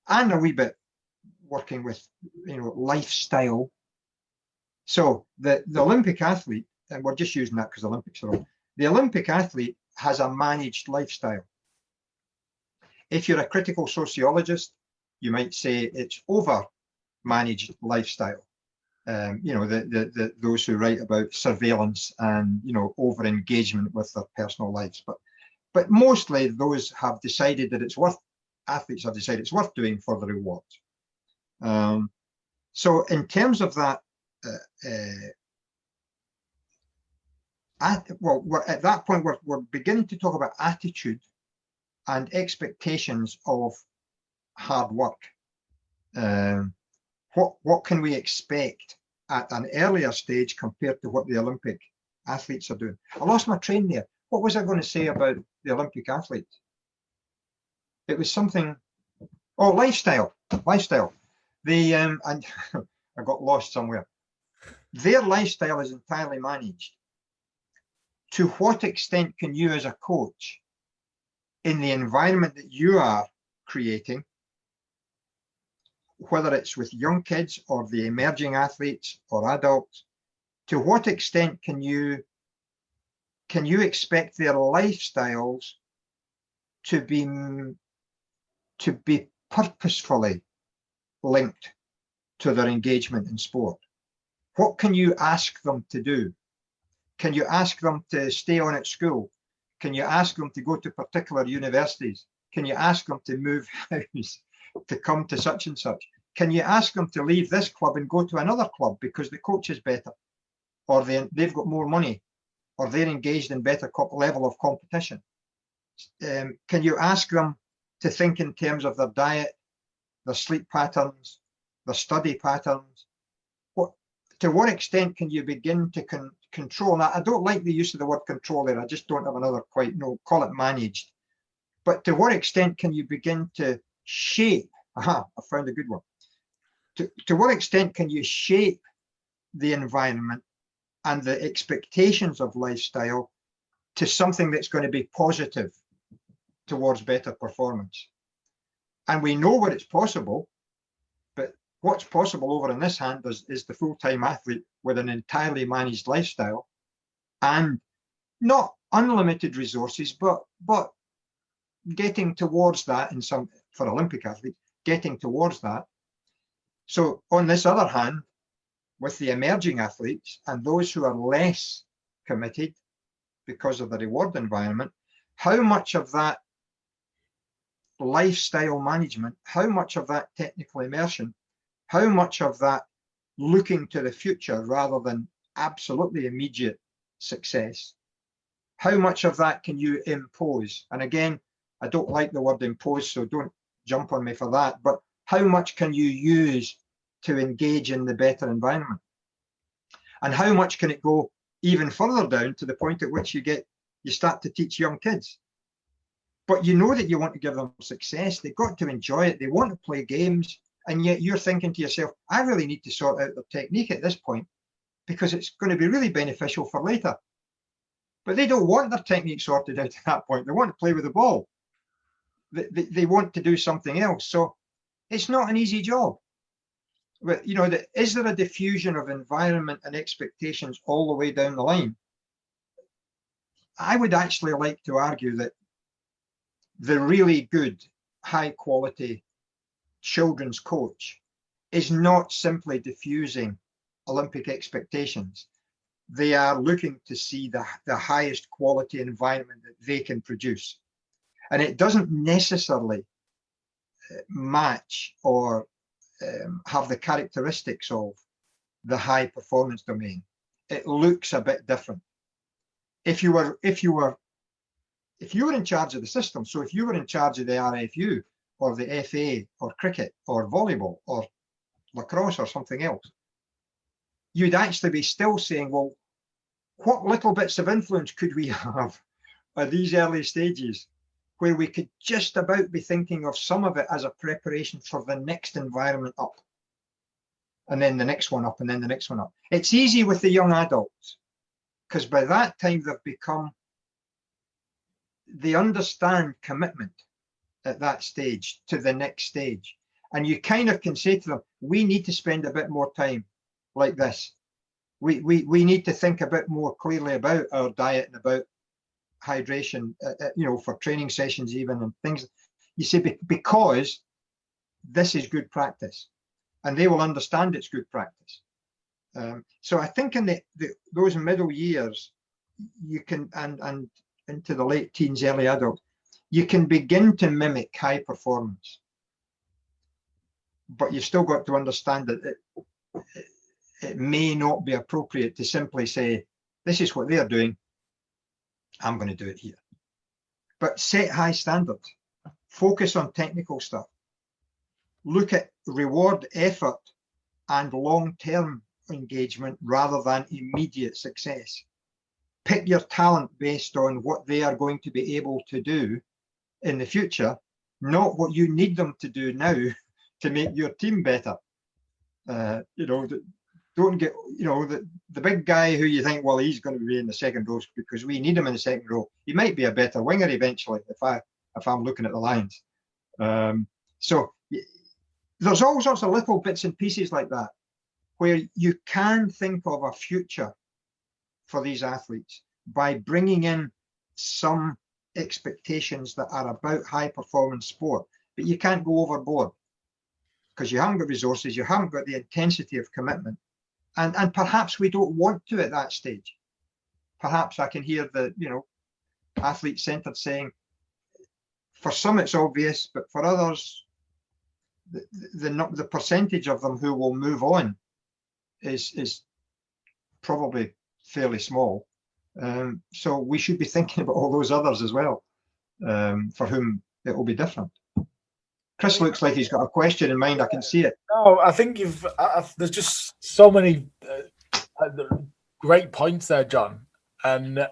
and a wee bit working with lifestyle. So the Olympic athlete, and we're just using that because the Olympics are on, the Olympic athlete has a managed lifestyle. If you're a critical sociologist, you might say it's over managed lifestyle. Those who write about surveillance and over engagement with their personal lives, but mostly those have decided that athletes have decided it's worth doing for the rewards. So in terms of that, at that point, we're beginning to talk about attitude and expectations of hard work. What can we expect at an earlier stage compared to what the Olympic athletes are doing? I lost my train there. What was I going to say about the Olympic athletes? It was something. Oh, lifestyle. And I got lost somewhere. Their lifestyle is entirely managed. To what extent can you, as a coach, in the environment that you are creating, whether it's with young kids or the emerging athletes or adults, to what extent can you expect their lifestyles to be purposefully linked to their engagement in sport? What can you ask them to do? Can you ask them to stay on at school? Can you ask them to go to particular universities? Can you ask them to move house, to come to such and such? Can you ask them to leave this club and go to another club because the coach is better, or they've got more money, or they're engaged in better level of competition? Can you ask them to think in terms of their diet, their sleep patterns, their study patterns? To what extent can you begin to control? Now, I don't like the use of the word control there. I just don't have another call it managed. But to what extent can you begin to shape? I found a good one. To what extent can you shape the environment and the expectations of lifestyle to something that's going to be positive towards better performance? And we know what it's possible, but what's possible over in this hand is the full-time athlete with an entirely managed lifestyle and not unlimited resources, but getting towards that for Olympic athletes, getting towards that. So on this other hand, with the emerging athletes and those who are less committed because of the reward environment, how much of that lifestyle management, how much of that technical immersion, how much of that looking to the future rather than absolutely immediate success, how much of that can you impose? And again, I don't like the word impose, so don't jump on me for that, but how much can you use to engage in the better environment? And how much can it go even further down to the point at which you start to teach young kids? But you know that you want to give them success. They've got to enjoy it. They want to play games. And yet you're thinking to yourself, I really need to sort out their technique at this point because it's going to be really beneficial for later. But they don't want their technique sorted out at that point. They want to play with the ball. They want to do something else. So it's not an easy job. But, you know, is there a diffusion of environment and expectations all the way down the line? I would actually like to argue that the really good, high quality children's coach is not simply diffusing Olympic expectations. They are looking to see the highest quality environment that they can produce. And it doesn't necessarily match or have the characteristics of the high performance domain. It looks a bit different. If you were in charge of the system, so if you were in charge of the RFU or the FA or cricket or volleyball or lacrosse or something else, you'd actually be still saying, well, what little bits of influence could we have at these early stages where we could just about be thinking of some of it as a preparation for the next environment up, and then the next one up, and then the next one up. It's easy with the young adults because by that time they understand commitment at that stage to the next stage. And you kind of can say to them, we need to spend a bit more time like this. We need to think a bit more clearly about our diet and about hydration, you know, for training sessions even, and things. You see, because this is good practice and they will understand it's good practice. So I think in those middle years, you can, and into the late teens, early adult, you can begin to mimic high performance. but you've still got to understand that it may not be appropriate to simply say, this is what they're doing, I'm going to do it here. But set high standards, focus on technical stuff, look at reward effort and long-term engagement rather than immediate success. Pick your talent based on what they are going to be able to do in the future, not what you need them to do now to make your team better. Don't get, the big guy who you think, well, he's going to be in the second row because we need him in the second row. He might be a better winger eventually if I'm looking at the Lions. So there's all sorts of little bits and pieces like that where you can think of a future for these athletes by bringing in some expectations that are about high performance sport, but you can't go overboard because you haven't got resources, you haven't got the intensity of commitment, and perhaps we don't want to at that stage. Perhaps I can hear the athlete centered saying, for some it's obvious, but for others, the percentage of them who will move on is probably fairly small. So we should be thinking about all those others as well, for whom it will be different. Chris looks like he's got a question in mind. I can see it. No, I think there's just so many great points there, John, and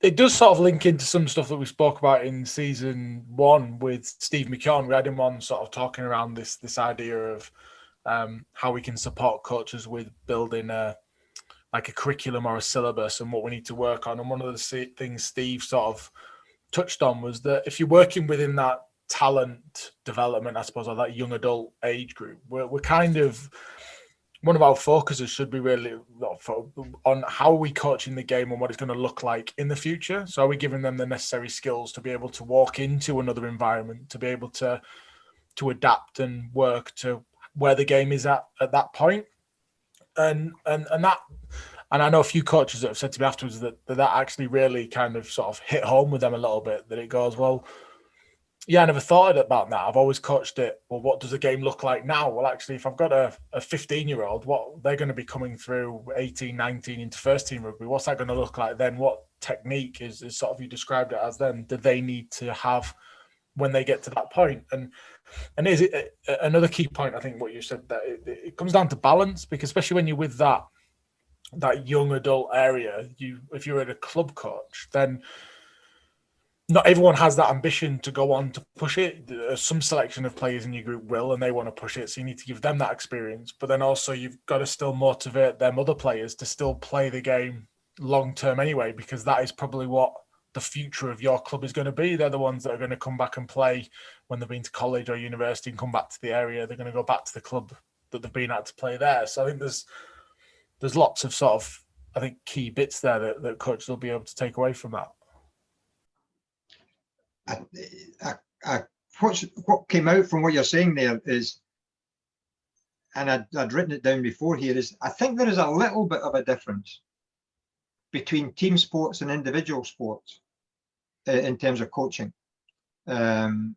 it does sort of link into some stuff that we spoke about in season 1 with Steve McKeown. We had him on sort of talking around this idea of how we can support coaches with building a curriculum or a syllabus and what we need to work on. And one of the things Steve sort of touched on was that if you're working within that talent development, I suppose, or that young adult age group, we're kind of, one of our focuses should be really on how are we coaching the game and what it's going to look like in the future. So are we giving them the necessary skills to be able to walk into another environment, to be able to adapt and work to where the game is at that point? And I know a few coaches that have said to me afterwards that actually really kind of sort of hit home with them a little bit, that it goes, well, yeah, I never thought about that. I've always coached it. Well, what does the game look like now? Well, actually, if I've got a 15-year-old, what they're going to be coming through 18, 19 into first team rugby, what's that going to look like then? What technique is sort of, you described it as then, do they need to have when they get to that point? And is it another key point, I think, what you said, that it comes down to balance, because especially when you're with that young adult area, if you're a club coach, then not everyone has that ambition to go on to push it. Some selection of players in your group will, and they want to push it. So you need to give them that experience. But then also you've got to still motivate them other players to still play the game long term anyway, because that is probably what the future of your club is going to be. They're the ones that are going to come back and play when they've been to college or university and come back to the area. They're going to go back to the club that they've been at to play there. So I think there's lots of sort of, I think, key bits there that coaches will be able to take away from that. What came out from what you're saying there is, and I'd written it down before here, is I think there is a little bit of a difference between team sports and individual sports in terms of coaching. I've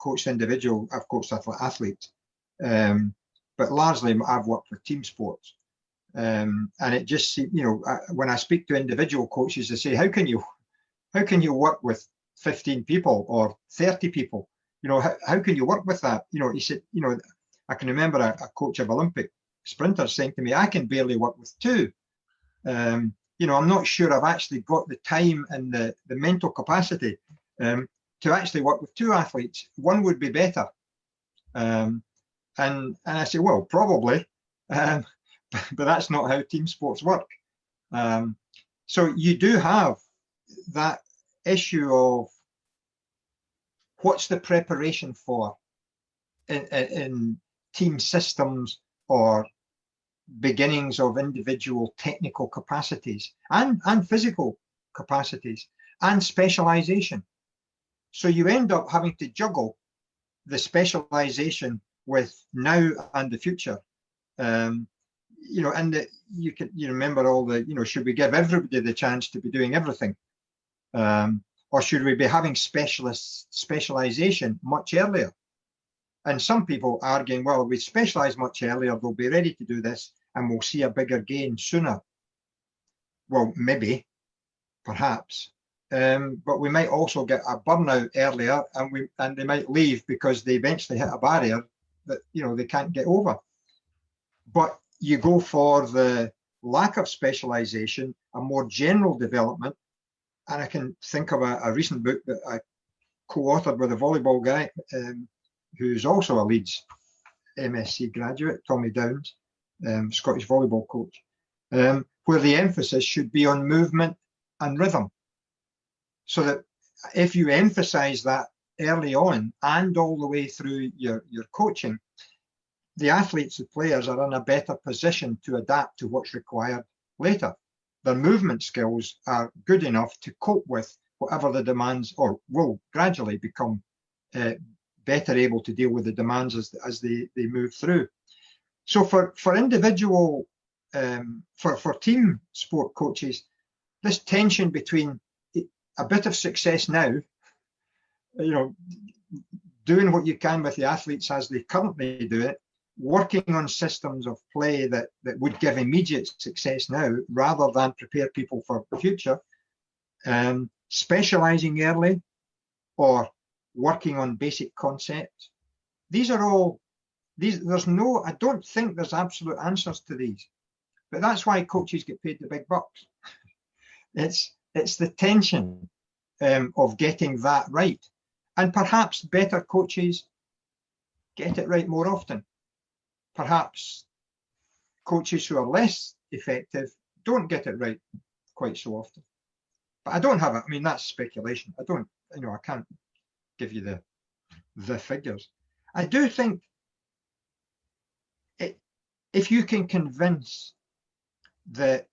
coached individual, I've coached athletes, but largely I've worked with team sports. And it just, when I speak to individual coaches, they say, how can you work with 15 people or 30 people? How can you work with that? He said, I can remember a coach of Olympic sprinters saying to me, I can barely work with 2. I'm not sure I've actually got the time and the mental capacity to actually work with 2 athletes. 1 would be better. And I say, well, probably, but that's not how team sports work. So you do have that issue of what's the preparation for in team systems or beginnings of individual technical capacities and physical capacities and specialization. So you end up having to juggle the specialization with now and the future. And you remember all the, should we give everybody the chance to be doing everything? Or should we be having specialization much earlier? And some people arguing, well, if we specialise much earlier, they'll be ready to do this and we'll see a bigger gain sooner. Well, maybe, perhaps. But we might also get a burnout earlier, and they might leave because they eventually hit a barrier that they can't get over. But you go for the lack of specialisation, a more general development, and I can think of a recent book that I co-authored with a volleyball guy who's also a Leeds MSc graduate, Tommy Downs, Scottish volleyball coach, where the emphasis should be on movement and rhythm. So that if you emphasize that early on and all the way through your coaching, the athletes, the players are in a better position to adapt to what's required later. Their movement skills are good enough to cope with whatever the demands, or will gradually become better able to deal with the demands as they move through. So for individual, for team sport coaches, this tension between a bit of success now, doing what you can with the athletes as they currently do it, working on systems of play that would give immediate success now rather than prepare people for the future, specializing early or working on basic concepts. These are all, I don't think there's absolute answers to these, but that's why coaches get paid the big bucks. It's the tension of getting that right. And perhaps better coaches get it right more often. Perhaps coaches who are less effective don't get it right quite so often. But I don't have it. I mean, that's speculation. I can't give you the figures. I do think if you can convince the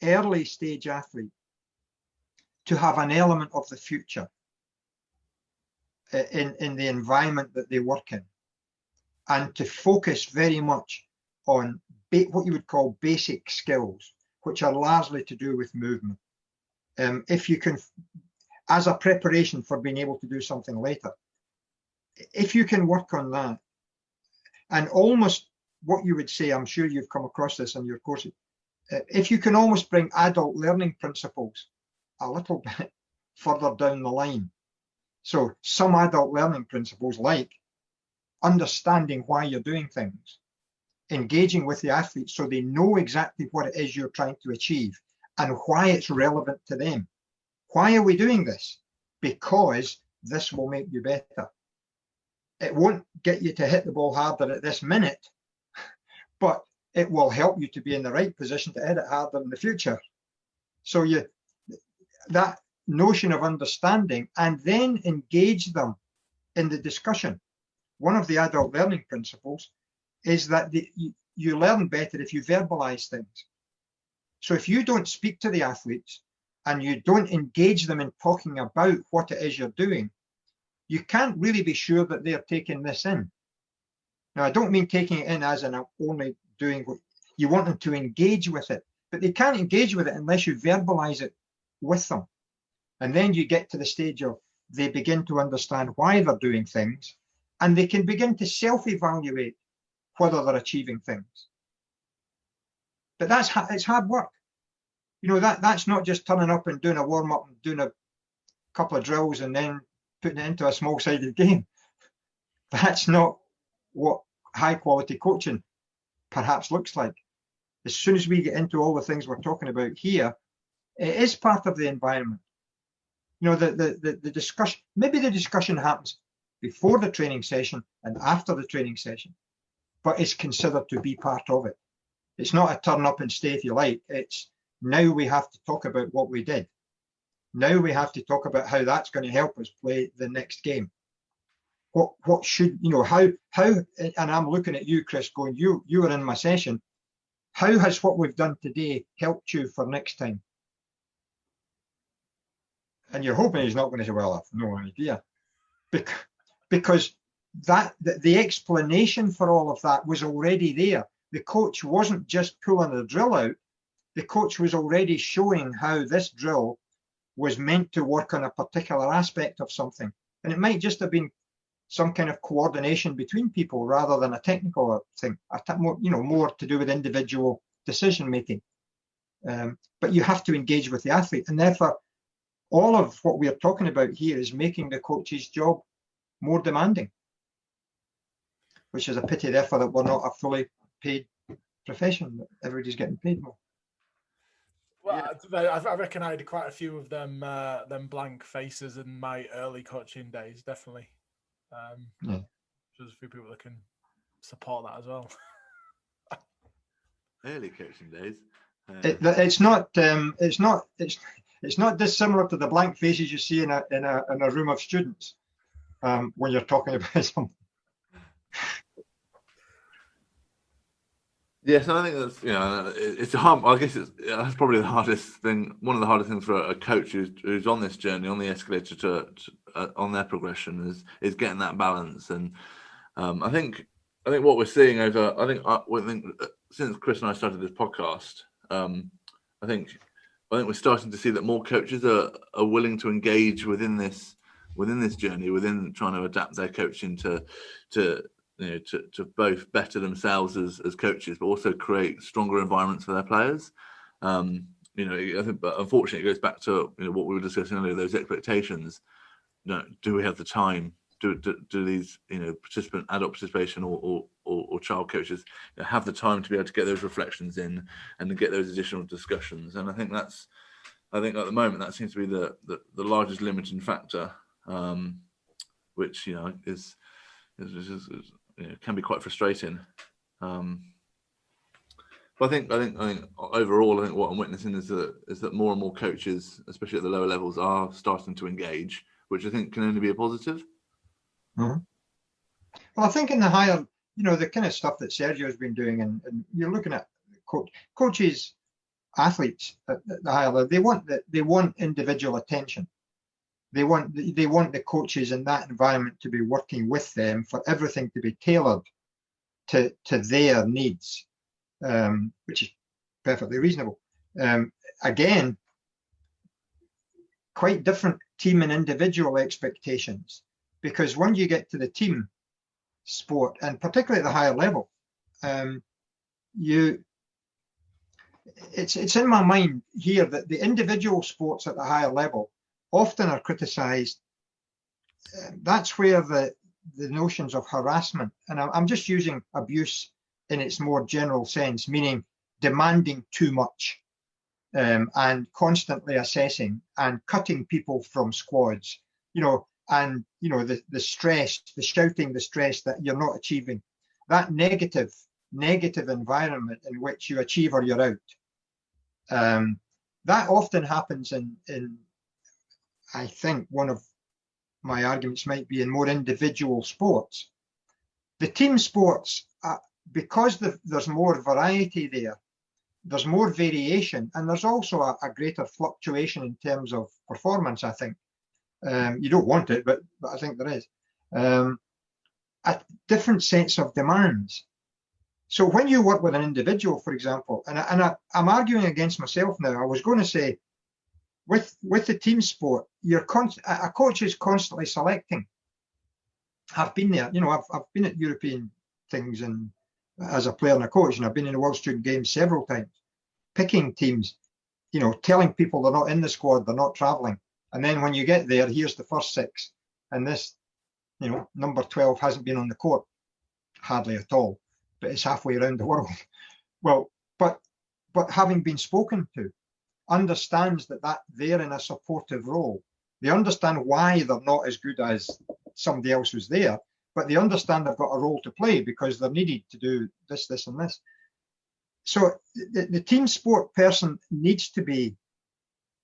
early stage athlete to have an element of the future in the environment that they work in, and to focus very much on what you would call basic skills, which are largely to do with movement. If you can, as a preparation for being able to do something later, if you can work on that, and almost what you would say, I'm sure you've come across this in your courses, if you can almost bring adult learning principles a little bit further down the line. So some adult learning principles, like understanding why you're doing things, engaging with the athletes so they know exactly what it is you're trying to achieve and why it's relevant to them. Why are we doing this? Because this will make you better. It won't get you to hit the ball harder at this minute, but it will help you to be in the right position to hit it harder in the future. So that notion of understanding, and then engage them in the discussion. One of the adult learning principles is that you learn better if you verbalize things. So if you don't speak to the athletes and you don't engage them in talking about what it is you're doing, you can't really be sure that they're taking this in. Now, I don't mean taking it in as in only doing what you want them to engage with it, but they can't engage with it unless you verbalize it with them. And then you get to the stage of they begin to understand why they're doing things, and they can begin to self-evaluate whether they're achieving things. But it's hard work. That's not just turning up and doing a warm-up and doing a couple of drills and then putting it into a small-sided game. That's not what high-quality coaching perhaps looks like. As soon as we get into all the things we're talking about here, it is part of the environment. The discussion, maybe the discussion happens before the training session and after the training session, but it's considered to be part of it. It's not a turn up and stay if you like. It's now we have to talk about what we did. Now we have to talk about how that's going to help us play the next game. What should, how, and I'm looking at you, Kris, going, you were in my session. How has what we've done today helped you for next time? And you're hoping he's not going to say, well, I've no idea. Because the explanation for all of that was already there. The coach wasn't just pulling the drill out. The coach was already showing how this drill was meant to work on a particular aspect of something. And it might just have been some kind of coordination between people rather than a technical thing, more to do with individual decision making. But you have to engage with the athlete, and therefore all of what we are talking about here is making the coach's job more demanding, which is a pity, therefore, that we're not a fully paid profession, that everybody's getting paid more. Well, I reckon I had quite a few of them blank faces in my early coaching days, definitely. There's a few people that can support that as well. Early coaching days. It's not dissimilar to the blank faces you see in a room of students when you're talking about something. Yes, and I think that's it's hard. I guess that's probably the hardest thing. One of the hardest things for a coach who's on this journey, on the escalator to on their progression, is getting that balance. And I think what we're seeing over, I think since Kris and I started this podcast, I think we're starting to see that more coaches are willing to engage within this journey, within trying to adapt their coaching to both better themselves as coaches, but also create stronger environments for their players. I think, but unfortunately, it goes back to what we were discussing earlier, those expectations. Do we have the time? Do these adult participation or child coaches have the time to be able to get those reflections in and to get those additional discussions? And I think at the moment that seems to be the largest limiting factor, which is can be quite frustrating. But I think overall, I think what I'm witnessing is that more and more coaches, especially at the lower levels, are starting to engage, which I think can only be a positive. Mm-hmm. Well, I think in the higher, the kind of stuff that Sergio has been doing, and you're looking at coaches, athletes at the higher level, they want individual attention. They want the coaches in that environment to be working with them for everything to be tailored to their needs, which is perfectly reasonable. Again, quite different team and individual expectations, because when you get to the team sport, and particularly at the higher level, it's in my mind here that the individual sports at the higher level often are criticised. That's where the notions of harassment, and I'm just using abuse in its more general sense, meaning demanding too much, and constantly assessing and cutting people from squads, and the stress, the shouting, the stress that you're not achieving, that negative environment in which you achieve or you're out. That often happens in I think one of my arguments might be in more individual sports. The team sports, because there's more variety there, there's more variation, and there's also a greater fluctuation in terms of performance, I think. You don't want it, but I think there is. A different sense of demands. So when you work with an individual, for example, and I'm arguing against myself now, I was going to say, with the team sport, a coach is constantly selecting. I've been there, I've been at European things and as a player and a coach, and I've been in the World Student Games several times, picking teams, telling people they're not in the squad, they're not traveling. And then when you get there, here's the first 6. And this, number 12 hasn't been on the court hardly at all, but it's halfway around the world. Well, but having been spoken to, understands that they're in a supportive role. They understand why they're not as good as somebody else who's there, but they understand they've got a role to play because they're needed to do this, this, and this. So the team sport person needs to be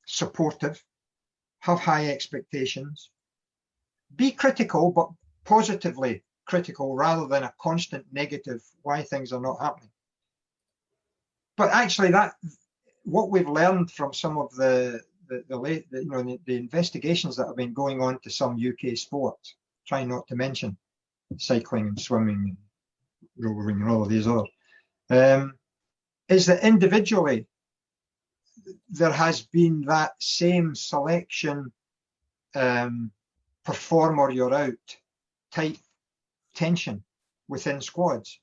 supportive, have high expectations, be critical, but positively critical rather than a constant negative why things are not happening. But actually, what we've learned from some of the investigations that have been going on to some UK sports, trying not to mention cycling and swimming and rowing and all of these others, is that individually there has been that same selection, perform or you're out tight tension within squads.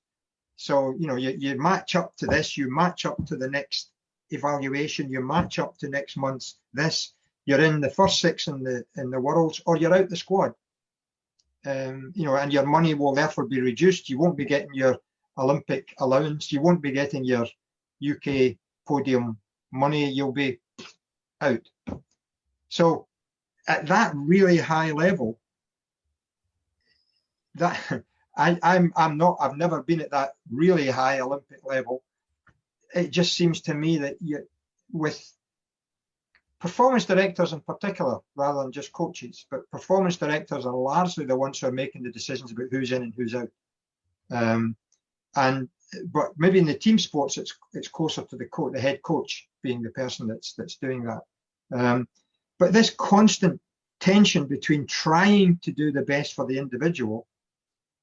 So, you match up to this, you match up to the next evaluation, you match up to next month's this, you're in the first 6 in the worlds, or you're out the squad. And your money will therefore be reduced. You won't be getting your Olympic allowance, you won't be getting your UK podium money, you'll be out. So at that really high level, that I've never been at that really high Olympic level. It just seems to me that with performance directors in particular, rather than just coaches, but performance directors are largely the ones who are making the decisions about who's in and who's out. But maybe in the team sports, it's closer to the head coach being the person that's doing that. But this constant tension between trying to do the best for the individual,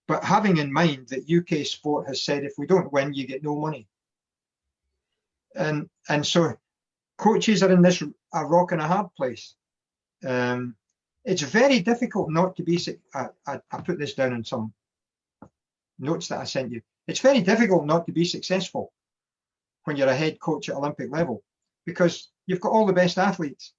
but having in mind that UK sport has said if we don't win, you get no money. And so coaches are in this a rock and a hard place. It's very difficult not to be. I put this down in some notes that I sent you. It's very difficult not to be successful when you're a head coach at Olympic level, because you've got all the best athletes.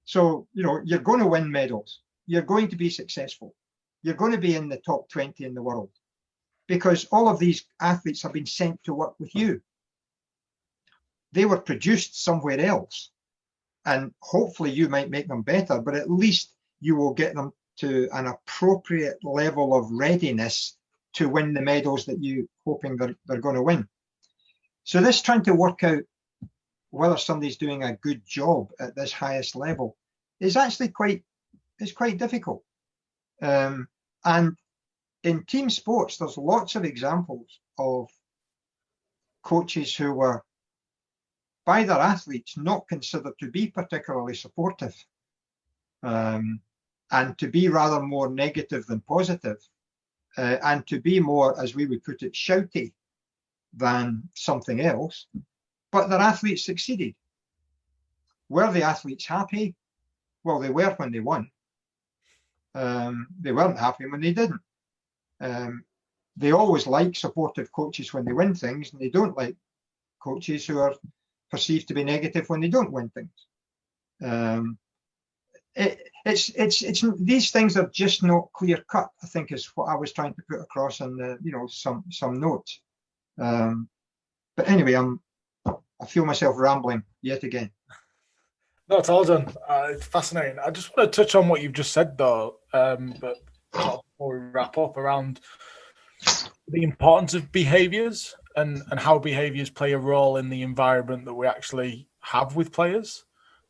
So, you're going to win medals. You're going to be successful. You're going to be in the top 20 in the world, because all of these athletes have been sent to work with you. They were produced somewhere else, and hopefully you might make them better, but at least you will get them to an appropriate level of readiness to win the medals that you're hoping they're going to win. So this trying to work out whether somebody's doing a good job at this highest level is actually quite difficult. And in team sports, there's lots of examples of coaches who were, by their athletes, not considered to be particularly supportive, and to be rather more negative than positive, and to be more, as we would put it, shouty than something else. But their athletes succeeded. Were the athletes happy? Well, they were when they won. They weren't happy when they didn't. They always like supportive coaches when they win things, and they don't like coaches who are perceived to be negative when they don't win things. It's these things are just not clear cut, I think, is what I was trying to put across in the, some notes. But anyway, I feel myself rambling yet again. No, it's all done. It's fascinating. I just want to touch on what you've just said, though, but before we wrap up, around the importance of behaviours and how behaviours play a role in the environment that we actually have with players.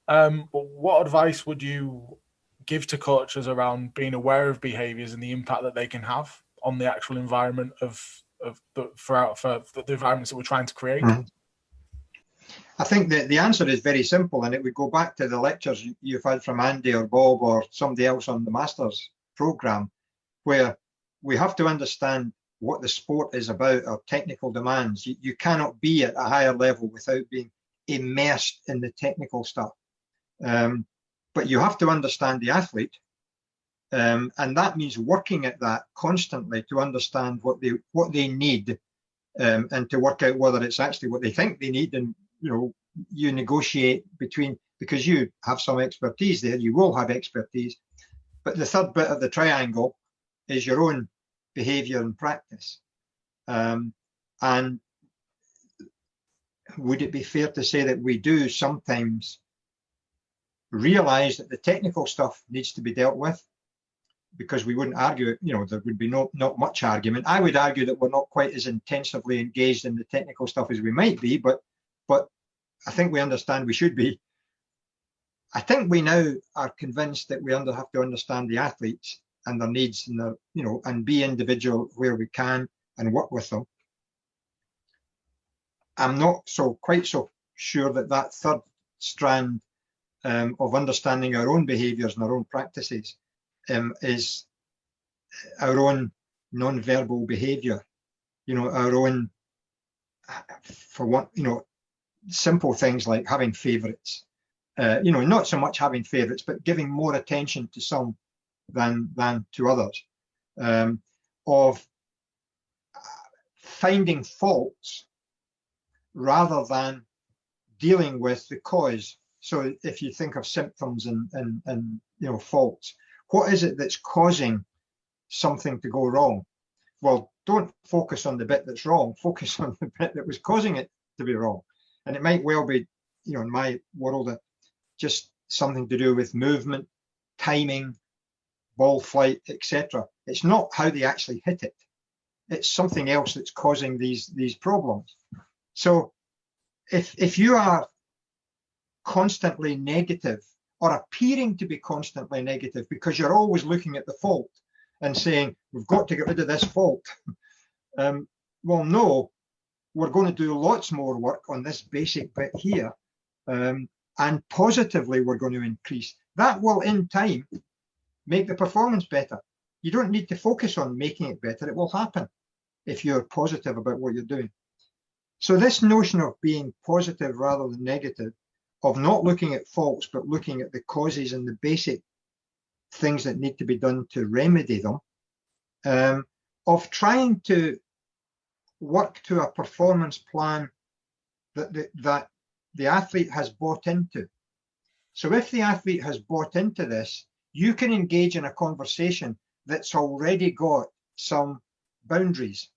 But what advice would you give to coaches around being aware of behaviours and the impact that they can have on the actual environment for the environments that we're trying to create? Mm-hmm. I think that the answer is very simple, and it would go back to the lectures you've had from Andy or Bob or somebody else on the Masters programme, where we have to understand what the sport is about, our technical demands. You cannot be at a higher level without being immersed in the technical stuff. But you have to understand the athlete, and that means working at that constantly to understand what they need, and to work out whether it's actually what they think they need. And you negotiate between, because you have some expertise there, you will have expertise. But the third bit of the triangle is your own behaviour and practice. And would it be fair to say that we do sometimes realise that the technical stuff needs to be dealt with? Because we wouldn't argue, there would be not much argument. I would argue that we're not quite as intensively engaged in the technical stuff as we might be, but I think we understand we should be. I think we now are convinced that we have to understand the athletes and their needs and their, and be individual where we can and work with them. I'm not quite so sure that third strand of understanding our own behaviours and our own practices is our own non-verbal behaviour. Our own, for what, simple things like having favourites. Not so much having favourites, but giving more attention to some than to others. of finding faults rather than dealing with the cause. So if you think of symptoms and faults, what is it that's causing something to go wrong? Well, don't focus on the bit that's wrong, focus on the bit that was causing it to be wrong. And it might well be, in my world, just something to do with movement, timing, ball flight, etc. It's not how they actually hit it. It's something else that's causing these problems. So if you are constantly negative or appearing to be constantly negative because you're always looking at the fault and saying, we've got to get rid of this fault. Well, no, we're going to do lots more work on this basic bit here. And positively, we're going to increase. That will, in time, make the performance better. You don't need to focus on making it better. It will happen if you're positive about what you're doing. So this notion of being positive rather than negative, of not looking at faults, but looking at the causes and the basic things that need to be done to remedy them, of trying to work to a performance plan that the athlete has bought into. So if the athlete has bought into this, you can engage in a conversation that's already got some boundaries.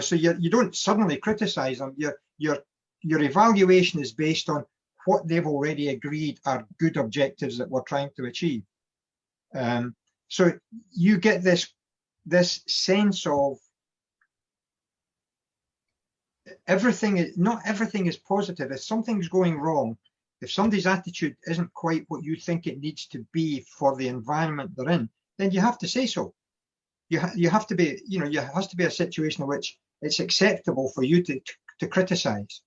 So you don't suddenly criticize them. Your evaluation is based on what they've already agreed are good objectives that we're trying to achieve. So you get this sense of not everything is positive. If something's going wrong, if somebody's attitude isn't quite what you think it needs to be for the environment they're in, then you have to say so. You have to be, there has to be a situation in which it's acceptable for you to criticize.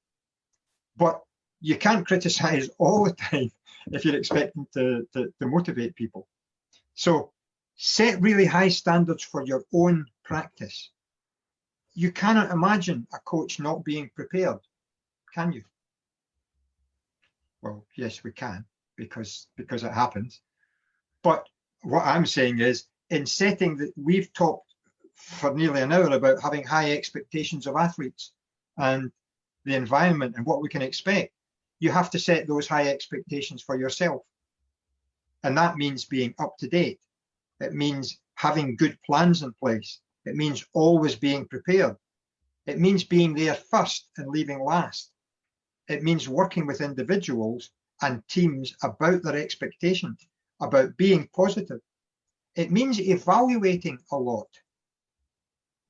But you can't criticize all the time if you're expecting to motivate people. So set really high standards for your own practice. You cannot imagine a coach not being prepared, can you? Well, yes, we can, because it happens. But what I'm saying is, in setting that, we've talked for nearly an hour about having high expectations of athletes and the environment and what we can expect. You have to set those high expectations for yourself. And that means being up to date. It means having good plans in place. It means always being prepared. It means being there first and leaving last. It means working with individuals and teams about their expectations, about being positive. It means evaluating a lot,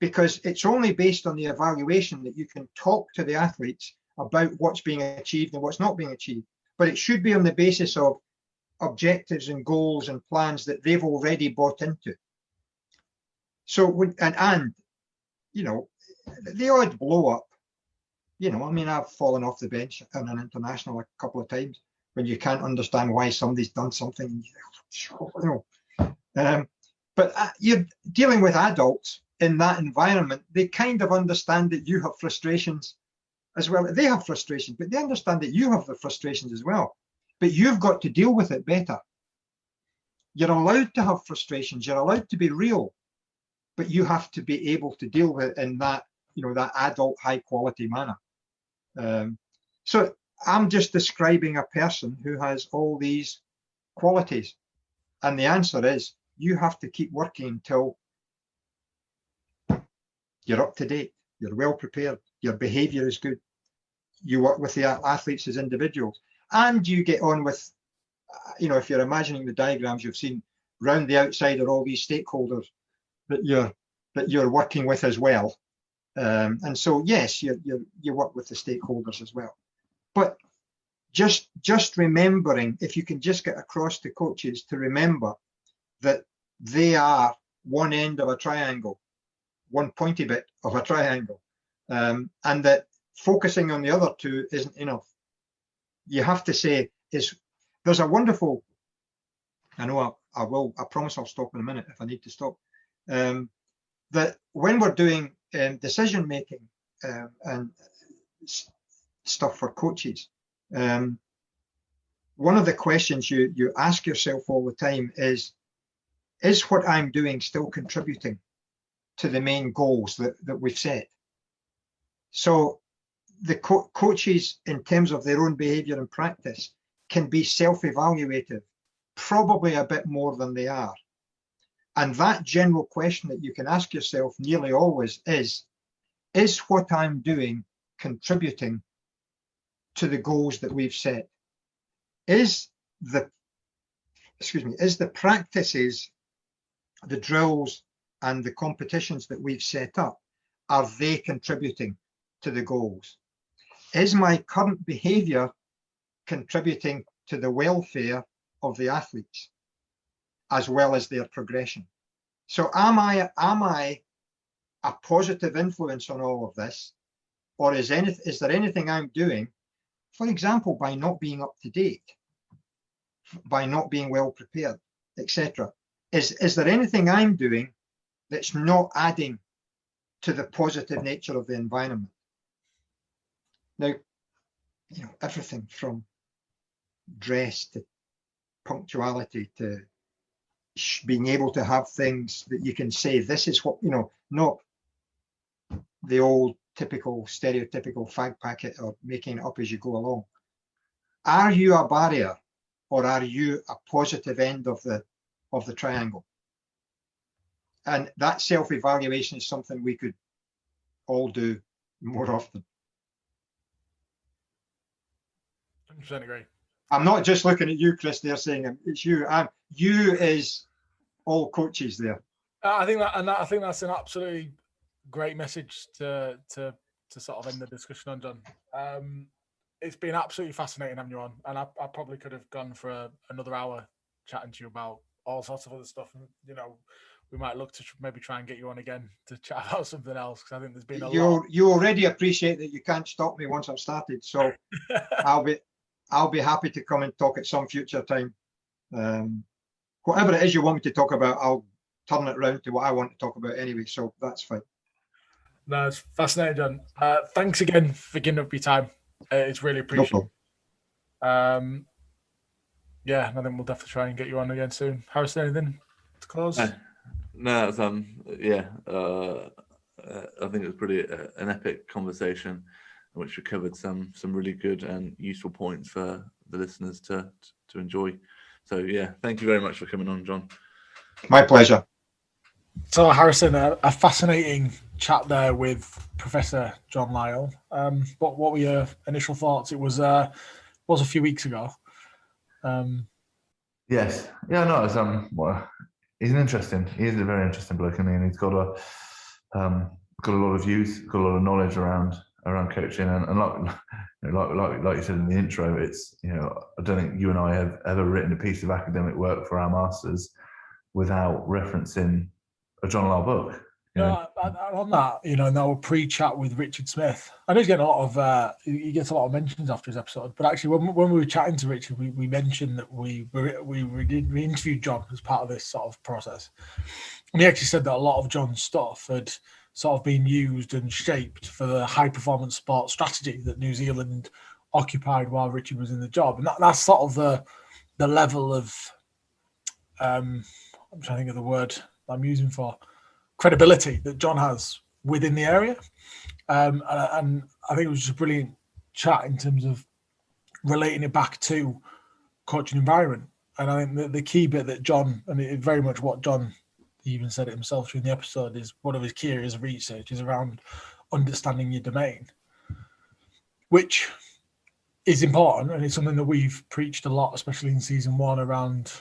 because it's only based on the evaluation that you can talk to the athletes about what's being achieved and what's not being achieved. But it should be on the basis of objectives and goals and plans that they've already bought into. So, the odd blow up, I've fallen off the bench on an international a couple of times when you can't understand why somebody's done something. But you're dealing with adults in that environment. They kind of understand that you have frustrations as well. They have frustrations, but they understand that you have the frustrations as well. But you've got to deal with it better. You're allowed to have frustrations. You're allowed to be real, but you have to be able to deal with it in that, that adult, high quality manner. So I'm just describing a person who has all these qualities. And the answer is, you have to keep working until you're up to date, you're well prepared, your behavior is good, you work with the athletes as individuals, and you get on with, if you're imagining the diagrams you've seen, round the outside are all these stakeholders that you're working with as well. And so, yes, you work with the stakeholders as well. But just remembering, if you can just get across to coaches to remember that they are one end of a triangle, one pointy bit of a triangle, and that focusing on the other two isn't enough. You have to say, there's a wonderful, I promise I'll stop in a minute if I need to stop, that when we're doing decision making and stuff for coaches, one of the questions you ask yourself all the time is, is what I'm doing still contributing to the main goals that we've set? So the coaches, in terms of their own behaviour and practice, can be self-evaluative, probably a bit more than they are. And that general question that you can ask yourself nearly always is what I'm doing contributing to the goals that we've set? Is the practices, the drills, and the competitions that we've set up, are they contributing to the goals? Is my current behaviour contributing to the welfare of the athletes as well as their progression? So am I a positive influence on all of this, or is there anything I'm doing, for example, by not being up to date, by not being well prepared, etc.? Is there anything I'm doing that's not adding to the positive nature of the environment? Now, everything from dress to punctuality to being able to have things that you can say, this is what, not the old typical stereotypical fag packet or making it up as you go along. Are you a barrier, or are you a positive end of the triangle? And that self-evaluation is something we could all do more often. 100% agree. I'm not just looking at you, Kris, there saying it's you. You is all coaches there. I think that's an absolutely great message to sort of end the discussion on, John. It's been absolutely fascinating having you on, and I probably could have gone for another hour chatting to you about all sorts of other stuff. We might look to maybe try and get you on again to chat about something else, because I think there's been a lot. You already appreciate that you can't stop me once I've started, so I'll be happy to come and talk at some future time. Whatever it is you want me to talk about, I'll turn it around to what I want to talk about anyway, so that's fine. No, it's fascinating, John. Thanks again for giving up your time. It's really appreciated. No, yeah, I think we'll definitely try and get you on again soon. Harrison, anything to close? No, it's, yeah. I think it was pretty an epic conversation in which we covered some really good and useful points for the listeners to enjoy. So yeah, thank you very much for coming on, John. My pleasure. So Harrison, a fascinating chat there with Professor John Lyle. What were your initial thoughts? It was a few weeks ago. Yes. Yeah, no, it's well, he's a very interesting bloke. I mean, he's got a lot of views, got a lot of knowledge around coaching, and like you said in the intro, it's, I don't think you and I have ever written a piece of academic work for our masters without referencing a John Lyle book. On that, in our pre-chat with Richard Smith, I know he's getting a lot of he gets a lot of mentions after his episode. But actually, when we were chatting to Richard, we mentioned that we interviewed John as part of this sort of process, and he actually said that a lot of John's stuff had sort of been used and shaped for the high performance sports strategy that New Zealand occupied while Richard was in the job, and that's sort of the level of I'm trying to think of the word I'm using for credibility that John has within the area, and I think it was just a brilliant chat in terms of relating it back to coaching environment. And I think the key bit that John, and it very much what John even said it himself during the episode, is one of his key areas of research is around understanding your domain, which is important, and it's something that we've preached a lot, especially in season 1, around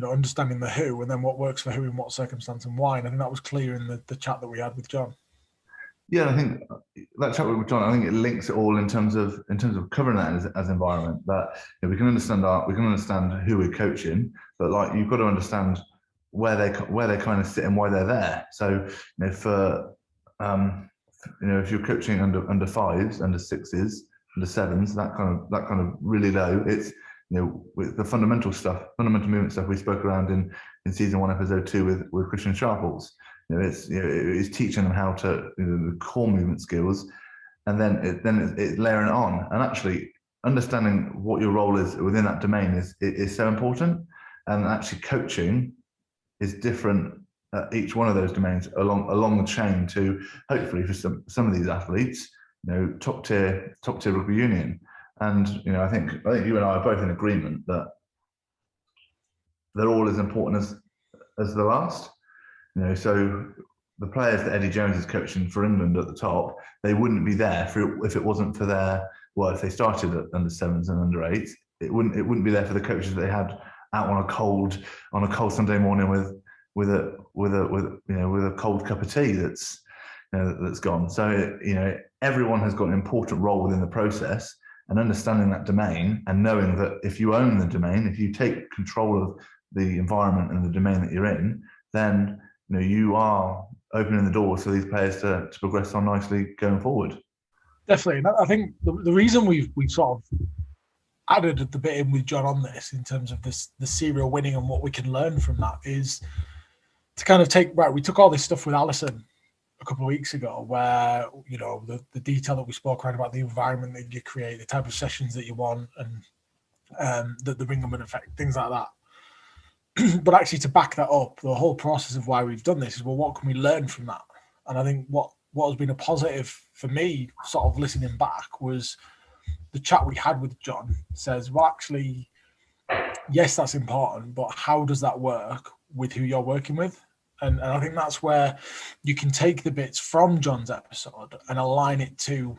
understanding the who, and then what works for who in what circumstance and why. And I think that was clear in the chat that we had with John. Yeah, I think that chat with John, I think it links it all in terms of covering that as environment. That we can understand who we're coaching, but like you've got to understand where they kind of sit and why they're there. So for if you're coaching under 5s, under 6s, under 7s, that kind of really low, it's with the fundamental movement stuff we spoke around in season 1, episode 2 with Christian Sharples. It's teaching them how to the core movement skills, and then it's layering it on, and actually understanding what your role is within that domain is so important. And actually coaching is different at each one of those domains along the chain to hopefully for some of these athletes, top tier rugby union. And I think you and I are both in agreement that they're all as important as the last. So the players that Eddie Jones is coaching for England at the top, they wouldn't be there if it wasn't for if they started at under 7s and under 8s, it wouldn't be there for the coaches that they had out on a cold Sunday morning with a cold cup of tea that's gone. So everyone has got an important role within the process, and understanding that domain and knowing that if you own the domain, if you take control of the environment and the domain that you're in, then you are opening the door for these players to progress on nicely going forward. Definitely. I think the reason we've sort of added the bit in with John on this in terms of the serial winning and what we can learn from that is to kind of we took all this stuff with Alison a couple of weeks ago where, the detail that we spoke around about the environment that you create, the type of sessions that you want, and the Ringelmann effect, things like that. But actually to back that up, the whole process of why we've done this is, well, what can we learn from that? And I think what has been a positive for me, sort of listening back, was the chat we had with John says, well, actually, yes, that's important, but how does that work with who you're working with? And I think that's where you can take the bits from John's episode and align it to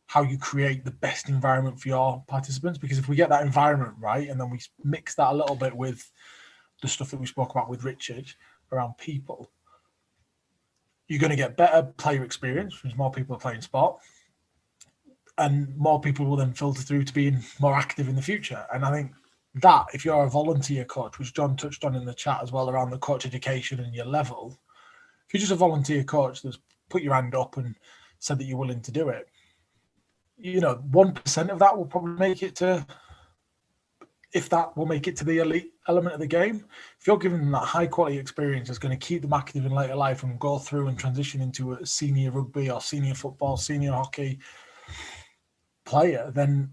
how you create the best environment for your participants. Because if we get that environment right, and then we mix that a little bit with the stuff that we spoke about with Richard around people, you're going to get better player experience because more people are playing sport, and more people will then filter through to being more active in the future. And I think that if you're a volunteer coach, which John touched on in the chat as well around the coach education and your level, if you're just a volunteer coach that's put your hand up and said that you're willing to do it, 1% of that will probably make it to, if that will make it to the elite element of the game. If you're giving them that high quality experience that's going to keep them active in later life and go through and transition into a senior rugby or senior football, senior hockey player, then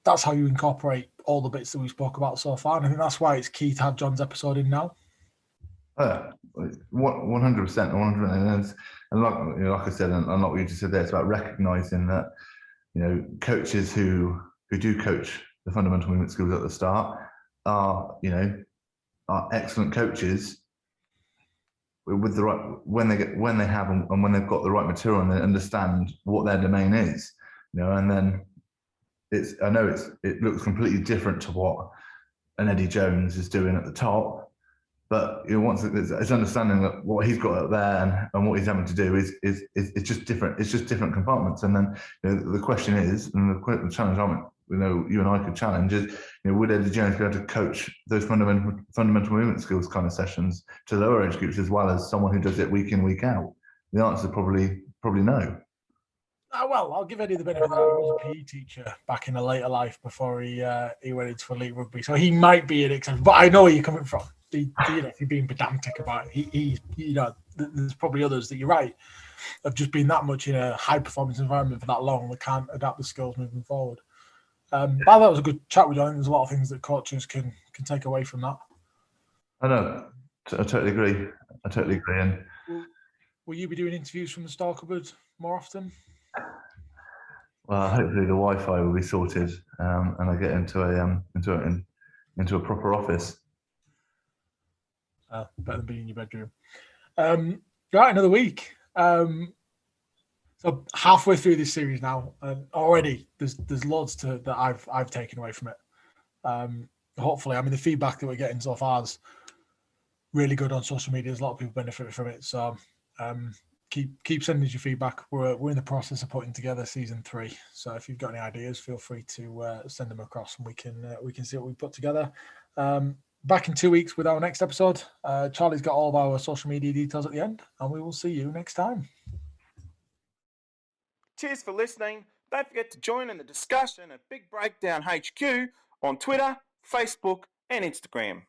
that's how you incorporate all the bits that we spoke about so far. And I think that's why it's key to have John's episode in now. 100%, 100%. And like I said, and like what you just said there, it's about recognising that coaches who do coach the fundamental movement skills at the start are excellent coaches with the right when they've got the right material and they understand what their domain is, and then it looks completely different to what an Eddie Jones is doing at the top, but once it's understanding that what he's got up there and what he's having to do is just different. It's just different compartments. And then the question is, and the challenge you and I could challenge is, would Eddie Jones be able to coach those fundamental movement skills kind of sessions to lower age groups as well as someone who does it week in, week out? The answer is probably no. Well, I'll give Eddie the benefit of that. He was a PE teacher back in a later life before he went into elite rugby, so he might be an exception. But I know where you're coming from. If you're being pedantic about it, there's probably others that you're right have just been that much in a high performance environment for that long, they can't adapt the skills moving forward. But that was a good chat with John. There's a lot of things that coaches can take away from that. I know. I totally agree. And will you be doing interviews from the Star Cupboard more often? Well, hopefully the Wi-Fi will be sorted, and I get into a proper office. Better than being in your bedroom. Right, another week. So halfway through this series now, and already there's loads that I've taken away from it. Hopefully, the feedback that we're getting so far is really good on social media. There's a lot of people benefiting from it. So keep sending us your feedback. We're in the process of putting together season 3. So if you've got any ideas, feel free to send them across, and we can see what we put together. Back in 2 weeks with our next episode. Charlie's got all of our social media details at the end, and we will see you next time. Cheers for listening. Don't forget to join in the discussion at Big Breakdown HQ on Twitter, Facebook, and Instagram.